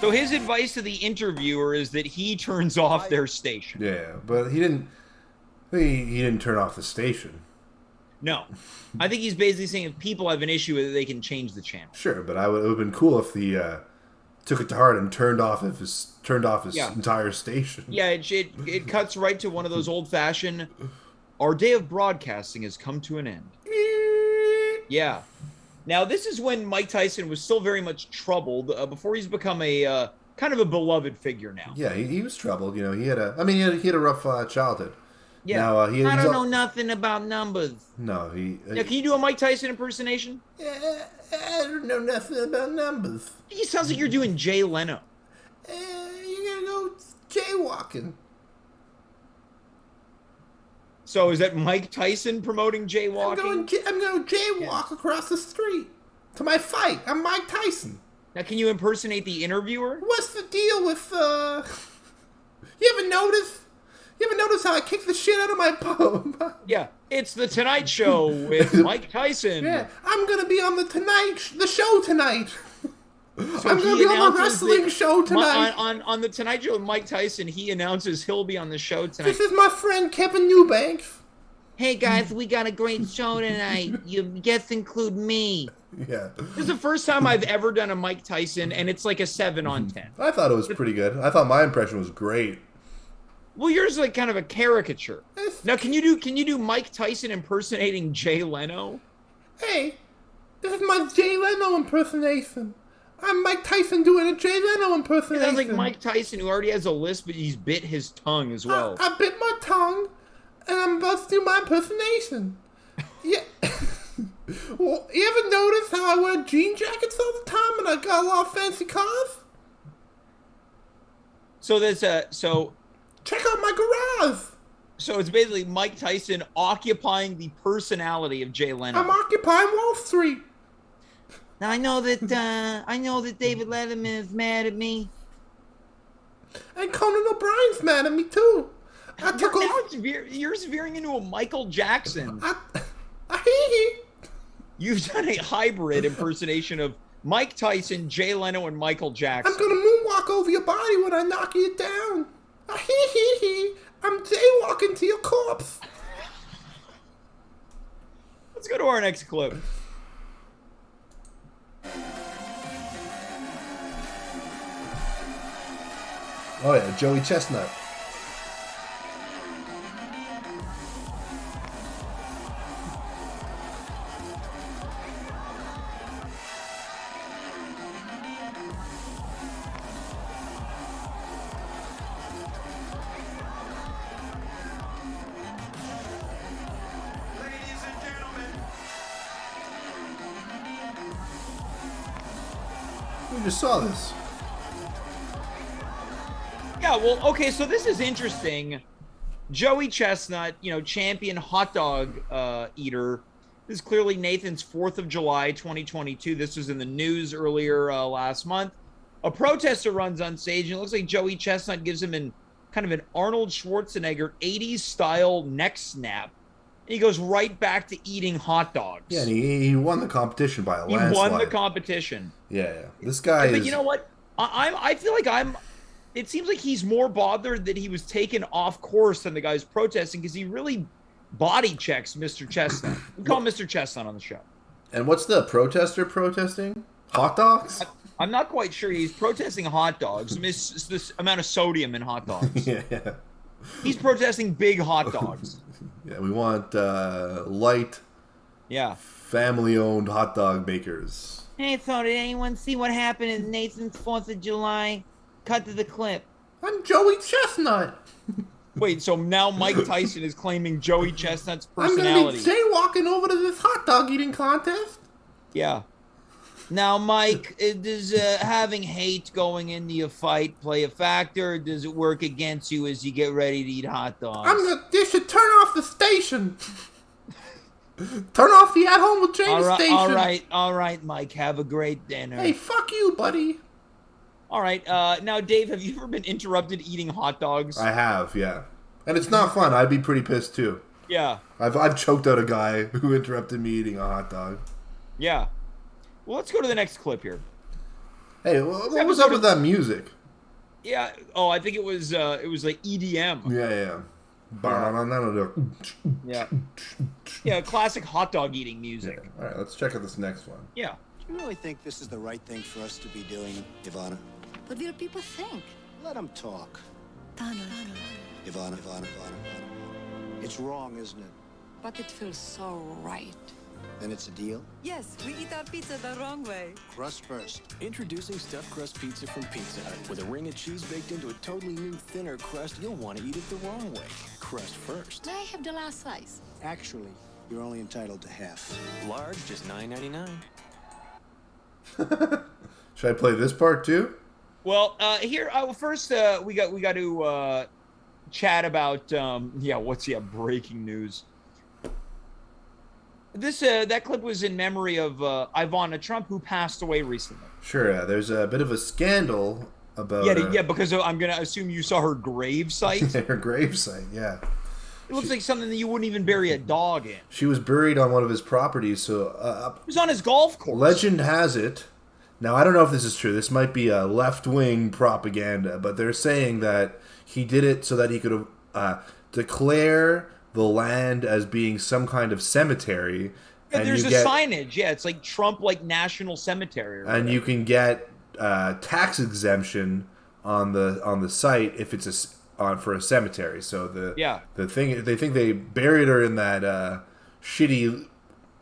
So his advice to the interviewer is that he turns off their station. Yeah, but he didn't. He didn't turn off the station. No, I think he's basically saying if people have an issue with it, they can change the channel. Sure, but it would have been cool if he took it to heart and turned off his entire station. Yeah, it cuts right to one of those old-fashioned. Our day of broadcasting has come to an end. Yeah. Now, this is when Mike Tyson was still very much troubled before he's become a kind of a beloved figure now. Yeah, he was troubled. You know, he had a rough childhood. Yeah. Now, I don't know nothing about numbers. No, Now, can you do a Mike Tyson impersonation? Yeah, I don't know nothing about numbers. It sounds like you're doing Jay Leno. You're gonna go jaywalking. So is that Mike Tyson promoting jaywalking? I'm going to jaywalk across the street to my fight. I'm Mike Tyson. Now, can you impersonate the interviewer? What's the deal with, You ever notice how I kick the shit out of my bum? Yeah, it's the Tonight Show with Mike Tyson. Yeah, I'm going to be on the show tonight. So I'm going to be on the wrestling show tonight. On the Tonight Show with Mike Tyson, he announces he'll be on the show tonight. This is my friend Kevin Eubanks. Hey guys, we got a great show tonight. Your guests include me. Yeah. This is the first time I've ever done a Mike Tyson, and it's like a 7 on 10. I thought it was pretty good. I thought my impression was great. Well, yours is like kind of a caricature. Now, can you do Mike Tyson impersonating Jay Leno? Hey, this is my Jay Leno impersonation. I'm Mike Tyson doing a Jay Leno impersonation. It sounds like Mike Tyson, who already has a lisp, but he's bit his tongue as well. I bit my tongue, and I'm about to do my impersonation. Yeah. Well, you ever notice how I wear jean jackets all the time and I got a lot of fancy cars? So there's so check out my garage. So it's basically Mike Tyson occupying the personality of Jay Leno. I'm occupying Wall Street. Now I know that David Letterman is mad at me. And Conan O'Brien's mad at me too. You're veering into a Michael Jackson. Hee. You've done a hybrid impersonation of Mike Tyson, Jay Leno, and Michael Jackson. I'm gonna moonwalk over your body when I knock you down. I'm jaywalking to your corpse. Let's go to our next clip. Oh yeah, Joey Chestnut. We just saw this. Yeah, well, okay, so this is interesting. Joey Chestnut, you know, champion hot dog eater. This is clearly Nathan's 4th of July, 2022. This was in the news earlier last month. A protester runs on stage, and it looks like Joey Chestnut gives him kind of an Arnold Schwarzenegger 80s style neck snap. And he goes right back to eating hot dogs. Yeah, and he won the competition by a landslide. He won the competition. Yeah. This guy is... But you know what? I feel like it seems like he's more bothered that he was taken off course than the guy who's protesting, because he really body checks Mr. Chestnut. We call him Mr. Chestnut on the show. And what's the protester protesting? Hot dogs? I'm not quite sure. He's protesting hot dogs. This amount of sodium in hot dogs. Yeah. He's protesting big hot dogs. Yeah, we want light, family-owned hot dog makers. Hey, so did anyone see what happened at Nathan's 4th of July? Cut to the clip. I'm Joey Chestnut. Wait, so now Mike Tyson is claiming Joey Chestnut's personality. I'm going to be jaywalking over to this hot dog eating contest. Yeah. Now, Mike, does having hate going into your fight play a factor, or does it work against you as you get ready to eat hot dogs? You should turn off the station. Turn off the At Home with James station. All right, Mike. Have a great dinner. Hey, fuck you, buddy. All right. Now, Dave, have you ever been interrupted eating hot dogs? I have, yeah. And it's not fun. I'd be pretty pissed, too. Yeah. I've choked out a guy who interrupted me eating a hot dog. Yeah. Well, let's go to the next clip here. Hey, what was up with that music? Yeah. Oh, I think it was like EDM. Yeah. Yeah. Yeah, classic hot dog eating music. Yeah. All right, let's check out this next one. Yeah. Do you really think this is the right thing for us to be doing, Ivana? What will people think? Let them talk. Ivana. It's wrong, isn't it? But it feels so right. Then it's a deal? Yes, we eat our pizza the wrong way. Crust first. Introducing Stuffed Crust Pizza from Pizza Hut. With a ring of cheese baked into a totally new, thinner crust, you'll want to eat it the wrong way. Crust first. May I have the last slice? Actually, you're only entitled to half. Large, just $9.99. Should I play this part too? Well, here first we got to chat about breaking news. That clip was in memory of Ivana Trump, who passed away recently. Sure, yeah. There's a bit of a scandal about... because I'm going to assume you saw her grave site. Her grave site, yeah. It looks like something that you wouldn't even bury a dog in. She was buried on one of his properties, so... it was on his golf course. Legend has it... Now, I don't know if this is true. This might be a left-wing propaganda, but they're saying that he did it so that he could declare the land as being some kind of cemetery. Yeah, and there's signage. Yeah, it's like Trump, like National Cemetery. And you can get tax exemption on the site if it's for a cemetery. So the thing, they think they buried her in that shitty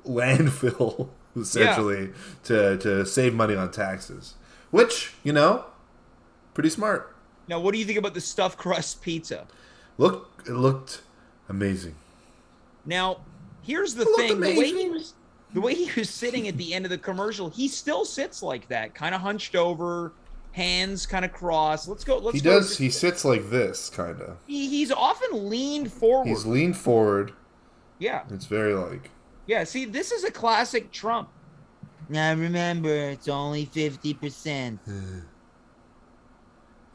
landfill essentially to save money on taxes, which pretty smart. Now, what do you think about the stuffed crust pizza? It looked amazing. Now, here's the thing: the way he was sitting at the end of the commercial, he still sits like that, kind of hunched over, hands kind of crossed. He sits like this, kind of. He's often leaned forward. He's leaned forward. Yeah. It's very like. Yeah. See, this is a classic Trump. Now remember, it's only 50%.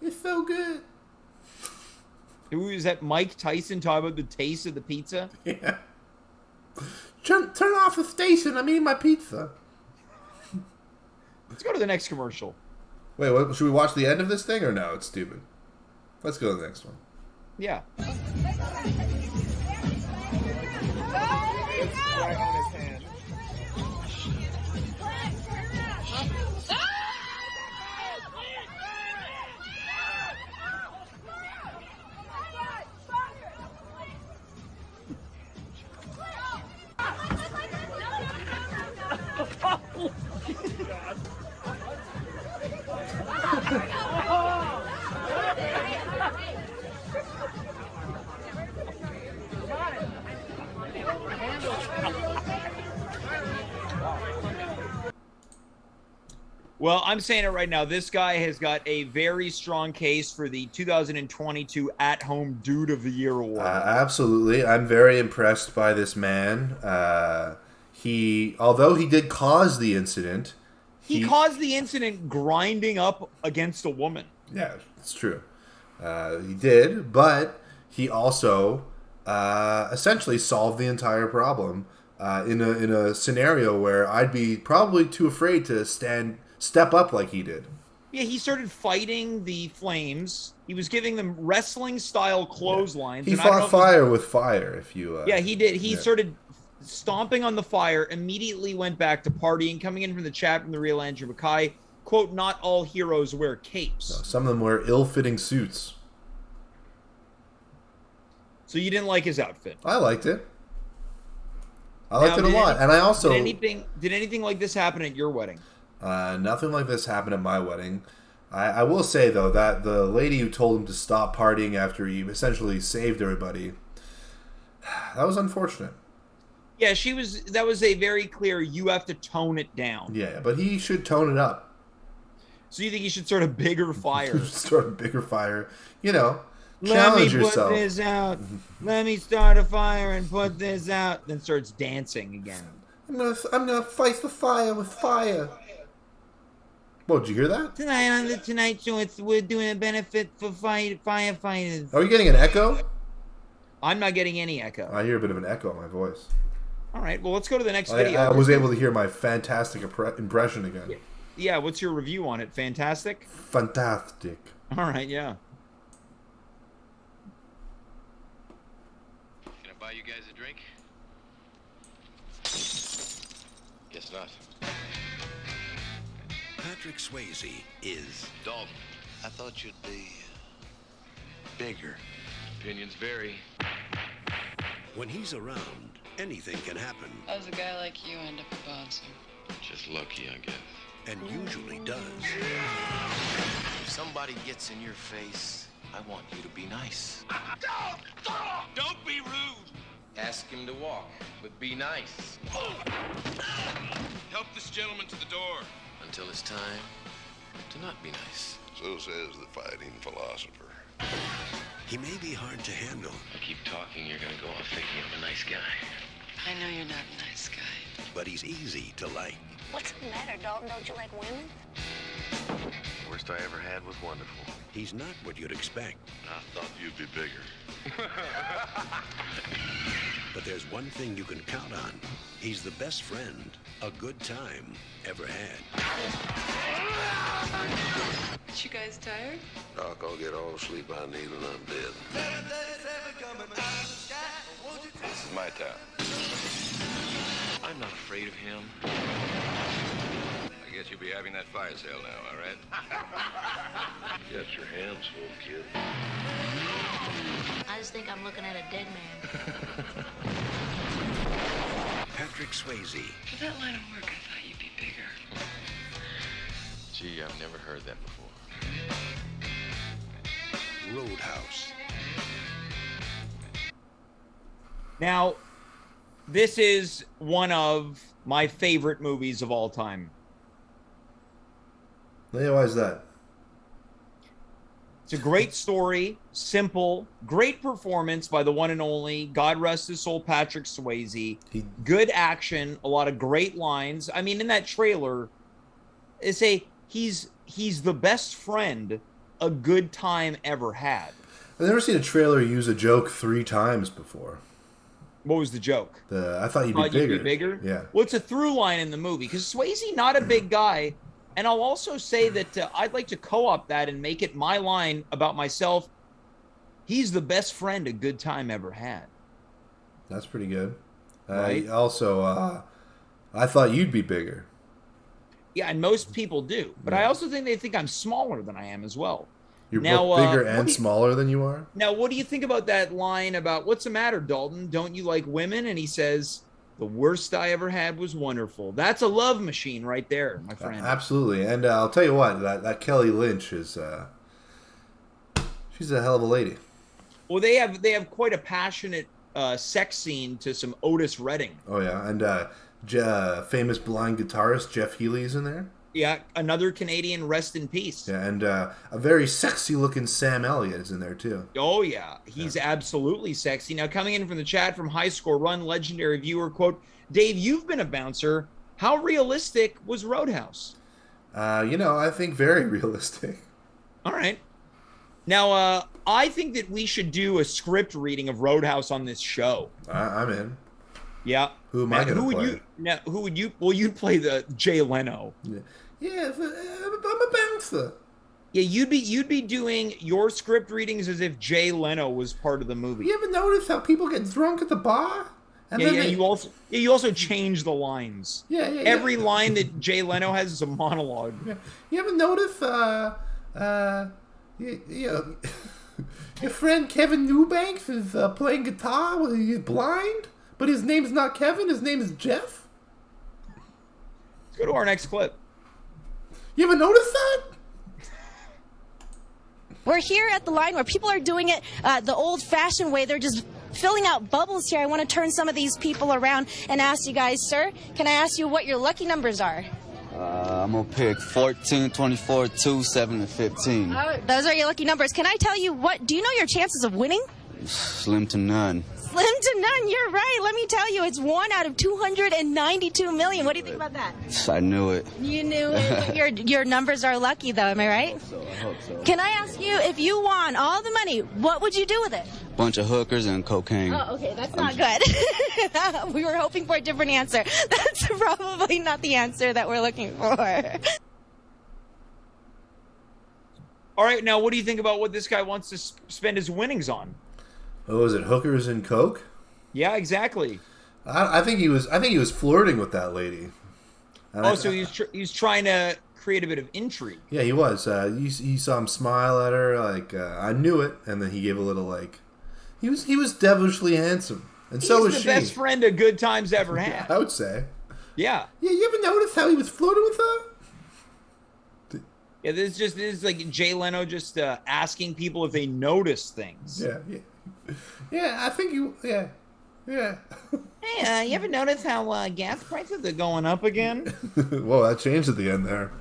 It's so good. Who is that? Mike Tyson talking about the taste of the pizza? Yeah. Turn off the station. I'm eating my pizza. Let's go to the next commercial. Wait, what, should we watch the end of this thing or no? It's stupid. Let's go to the next one. Yeah. Right on his hand. Well, I'm saying it right now. This guy has got a very strong case for the 2022 At-Home Dude of the Year award. Absolutely. I'm very impressed by this man. Although he did cause the incident. He caused the incident grinding up against a woman. Yeah, it's true. He did, but he also essentially solved the entire problem in a scenario where I'd be probably too afraid to step up like he did. Yeah, he started fighting the flames. He was giving them wrestling-style clotheslines. He and I don't know fought if it was- fire with fire. If you Yeah, he did. He yeah. started stomping on the fire, immediately went back to partying. Coming in from the chat from the real Andrew Mackay, quote, "Not all heroes wear capes." Some of them wear ill-fitting suits. So you didn't like his outfit? I liked it. I liked Now, it a did lot, and I also did anything like this happen at your wedding? nothing like this happened at my wedding. I will say though that the lady who told him to stop partying after he essentially saved everybody, that was unfortunate. Yeah, that was a very clear, you have to tone it down. Yeah, but he should tone it up. So you think he should start a bigger fire? Start a bigger fire. Challenge Let me yourself. put this out. Let me start a fire and put this out. Then starts dancing again. I'm gonna fight the fire with fire. Whoa, did you hear that? Tonight on the Tonight Show, we're doing a benefit for firefighters. Are you getting an echo? I'm not getting any echo. I hear a bit of an echo in my voice. All right, well, let's go to the next video. I was able to hear my fantastic impression again. Yeah, what's your review on it? Fantastic? Fantastic. All right, yeah. Can I buy you guys a drink? Guess not. Patrick Swayze is Dalton. I thought you'd be bigger. Opinions vary. When he's around, anything can happen, How does a guy like you end up a bouncer? Just lucky, I guess. and usually does. If somebody gets in your face, I want you to be nice. Don't be rude! Ask him to walk, but be nice. Help this gentleman to the door. Until it's time to not be nice. So says the fighting philosopher. He may be hard to handle. I keep talking, you're gonna go off thinking I'm a nice guy. I know you're not a nice guy. But he's easy to like. What's the matter, Dalton? Don't you like women? The worst I ever had was wonderful. He's not what you'd expect. I thought you'd be bigger. But there's one thing you can count on. He's the best friend a good time ever had. You guys tired? Doc, I'll get all the sleep I need when I'm dead. This is my time. I'm not afraid of him. I guess you'll be having that fire sale now, all right? Got your hands full, kid. I just think I'm looking at a dead man. Patrick Swayze. For that line of work, I thought you'd be bigger. Gee, I've never heard that before. Roadhouse. Now, this is one of my favorite movies of all time. Yeah, why is that? It's a great story, simple, great performance by the one and only, God rest his soul, Patrick Swayze. Good action, a lot of great lines. I mean, in that trailer, he's the best friend a good time ever had. I've never seen a trailer use a joke 3 times before. What was the joke? I thought you'd be bigger. You'd be bigger? Yeah. Well, it's a through line in the movie because Swayze, not a big guy, And I'll also say that I'd like to co-opt that and make it my line about myself. He's the best friend a good time ever had. That's pretty good. Right. Also, I thought you'd be bigger. Yeah, and most people do. But I also think they think I'm smaller than I am as well. You're now, both bigger and smaller than you are? Now, what do you think about that line about, what's the matter, Dalton? Don't you like women? And he says, the worst I ever had was wonderful. That's a love machine right there, my friend. Absolutely. And I'll tell you what, that Kelly Lynch is, she's a hell of a lady. Well, they have quite a passionate sex scene to some Otis Redding. Oh, yeah. And famous blind guitarist Jeff Healey's in there. Yeah, another Canadian, rest in peace. Yeah, and a very sexy-looking Sam Elliott is in there, too. Oh, yeah. He's absolutely sexy. Now, coming in from the chat from High Score Run, legendary viewer, quote, Dave, you've been a bouncer. How realistic was Roadhouse? I think very realistic. All right. Now, I think that we should do a script reading of Roadhouse on this show. I'm in. Yeah. Who am I going to play? Who would you... Well, you'd play the Jay Leno. Yeah, I'm a bouncer. Yeah, you'd be doing your script readings as if Jay Leno was part of the movie. You ever notice how people get drunk at the bar? And you also change the lines. Yeah. Every line that Jay Leno has is a monologue. Yeah. You ever notice your friend Kevin Eubanks is playing guitar when he's blind, but his name's not Kevin, his name is Jeff? Let's go to our next clip. You ever notice that? We're here at the line where people are doing it the old-fashioned way. They're just filling out bubbles here. I want to turn some of these people around and ask you guys, sir, can I ask you what your lucky numbers are? I'm going to pick 14, 24, 2, 7, and 15. Those are your lucky numbers. Can I tell you do you know your chances of winning? Slim to none. Slim to none, you're right. Let me tell you, it's 1 out of 292 million. What do you think about that? I knew it. You knew it. Your numbers are lucky, though. Am I right? I hope so. Can I ask you, if you won all the money, what would you do with it? Bunch of hookers and cocaine. Oh, okay, that's not good. We were hoping for a different answer. That's probably not the answer that we're looking for. All right, now what do you think about what this guy wants to spend his winnings on? Oh, is it hookers and coke? Yeah, exactly. I think he was flirting with that lady. And so he's trying to create a bit of intrigue. Yeah, he was. You saw him smile at her, like I knew it, and then he gave a little like he was devilishly handsome, and so was she. He's the best friend a good times ever had. I would say. Yeah. Yeah, you ever notice how he was flirting with her? Yeah, this is like Jay Leno just asking people if they notice things. Yeah, I think you. Yeah. Hey, you ever notice how gas prices are going up again? Whoa, that changed at the end there.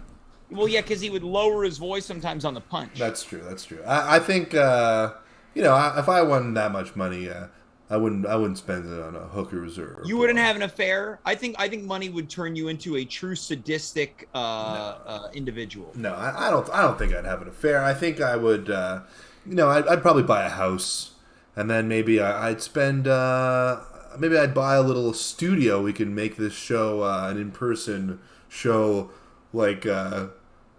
Well, yeah, because he would lower his voice sometimes on the punch. That's true. I think if I won that much money, I wouldn't spend it on a hookers or. You wouldn't have an affair. I think money would turn you into a true sadistic individual. No, I don't think I'd have an affair. I think I would. I'd probably buy a house. And then maybe I'd spend, maybe I'd buy a little studio. We can make this show an in-person show, like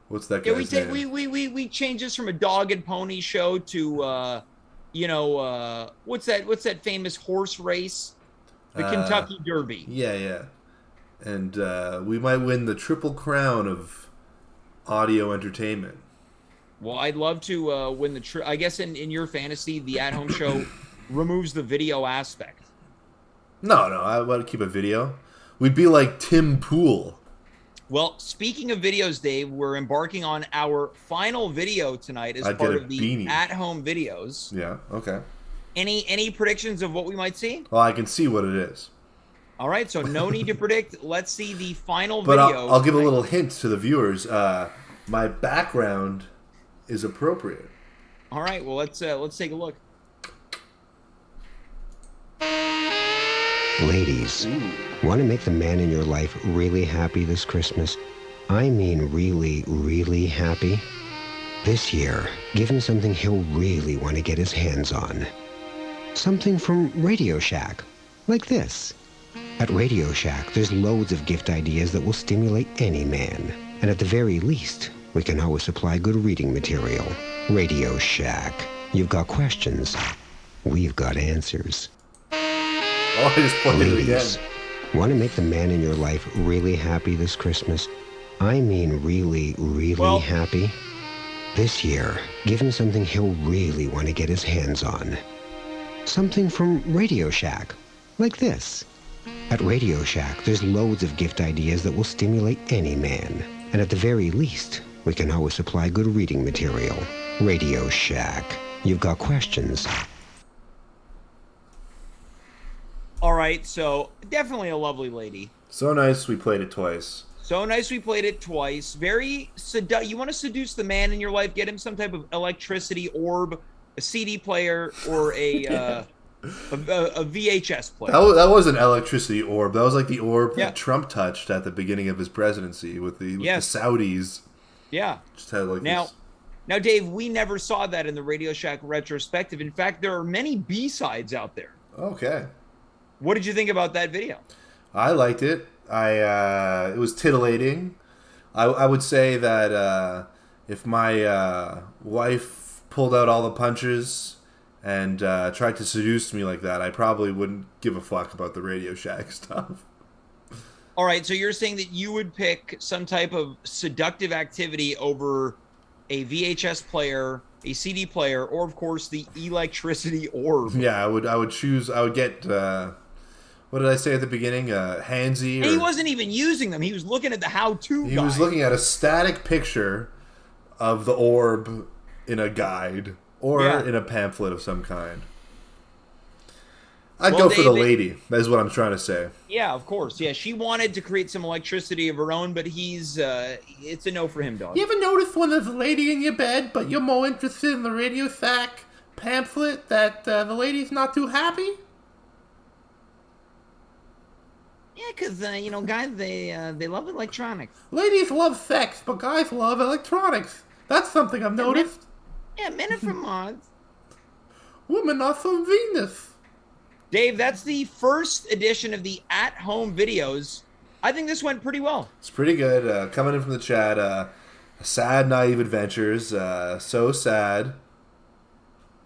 what's that guy's name? We change this from a dog and pony show to, what's that famous horse race? The Kentucky Derby. Yeah. And we might win the Triple Crown of audio entertainment. Well, I'd love to win the I guess in your fantasy, the at-home show removes the video aspect. No, I want to keep a video. We'd be like Tim Pool. Well, speaking of videos, Dave, we're embarking on our final video tonight as part of the beanie. At-home videos. Yeah, okay. Any predictions of what we might see? Well, I can see what it is. All right, so no need to predict. Let's see the final video. But I'll give a little hint to the viewers. My background is appropriate. All right, well let's take a look. Ladies, want to make the man in your life really happy this Christmas? I mean really, really happy? This year, give him something he'll really want to get his hands on. Something from Radio Shack, like this. At Radio Shack, there's loads of gift ideas that will stimulate any man. And at the very least, we can always supply good reading material. Radio Shack. You've got questions. We've got answers. Oh, I just played it again. Want to make the man in your life really happy this Christmas? I mean really, really happy? This year, give him something he'll really want to get his hands on. Something from Radio Shack, like this. At Radio Shack, there's loads of gift ideas that will stimulate any man. And at the very least, we can always supply good reading material. Radio Shack. You've got questions. All right, so definitely a lovely lady. So nice we played it twice. So nice we played it twice. Very you want to seduce the man in your life, get him some type of electricity orb, a CD player, or a VHS player. That was an electricity orb. That was like the orb that Trump touched at the beginning of his presidency with the Saudis. Yeah. Just had like Now, Dave, we never saw that in the Radio Shack retrospective. In fact, there are many B-sides out there. Okay. What did you think about that video? I liked it. It was titillating. I would say that if my wife pulled out all the punches and tried to seduce me like that, I probably wouldn't give a fuck about the Radio Shack stuff. All right, so you're saying that you would pick some type of seductive activity over a VHS player, a CD player, or of course the electricity orb. Yeah, I would get what did I say at the beginning? Handsy. And he wasn't even using them. He was looking at the how-to guide. He was looking at a static picture of the orb in a guide or in a pamphlet of some kind. I'd go for the lady. That's what I'm trying to say. Yeah, of course. Yeah, she wanted to create some electricity of her own, but it's a no for him, dog. You ever notice when there's a lady in your bed, but you're more interested in the Radio Shack pamphlet that the lady's not too happy? Yeah, because, guys, they love electronics. Ladies love sex, but guys love electronics. That's something I've noticed. Men are from Mars. Women are from Venus. Dave, that's the first edition of the at-home videos. I think this went pretty well. It's pretty good. Coming in from the chat, sad, naive adventures. So sad.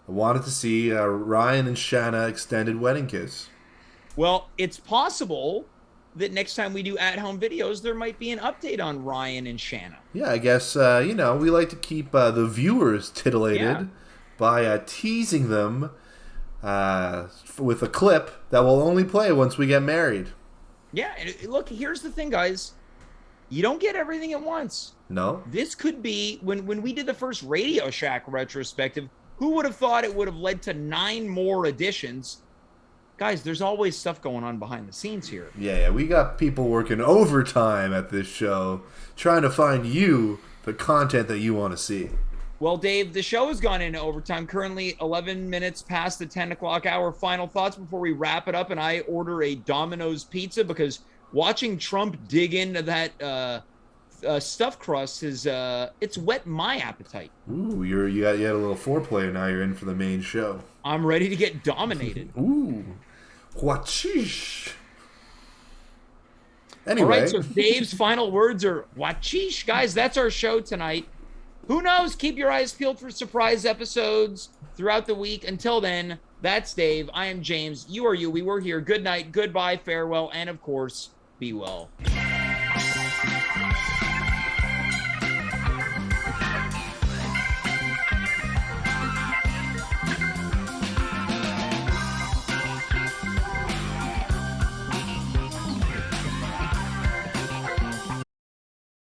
I wanted to see Ryan and Shanna extended wedding kiss. Well, it's possible that next time we do at-home videos, there might be an update on Ryan and Shanna. Yeah, I guess, we like to keep the viewers titillated by teasing them with a clip that will only play once we get married. Yeah, and look, here's the thing, guys. You don't get everything at once. No. This could be, when we did the first Radio Shack retrospective, who would have thought it would have led to 9 more editions? Guys, there's always stuff going on behind the scenes here. Yeah, we got people working overtime at this show, trying to find you the content that you want to see. Well, Dave, the show has gone into overtime. Currently 11 minutes past the 10 o'clock hour. Final thoughts before we wrap it up and I order a Domino's pizza, because watching Trump dig into that stuffed crust it's whet my appetite. Ooh, you had a little foreplay, now you're in for the main show. I'm ready to get dominated. Ooh. Wachish. Anyway. All right, so Dave's final words are wachish. Guys, that's our show tonight. Who knows? Keep your eyes peeled for surprise episodes throughout the week. Until then, that's Dave. I am James. You are you. We were here. Good night, goodbye, farewell, and of course, be well.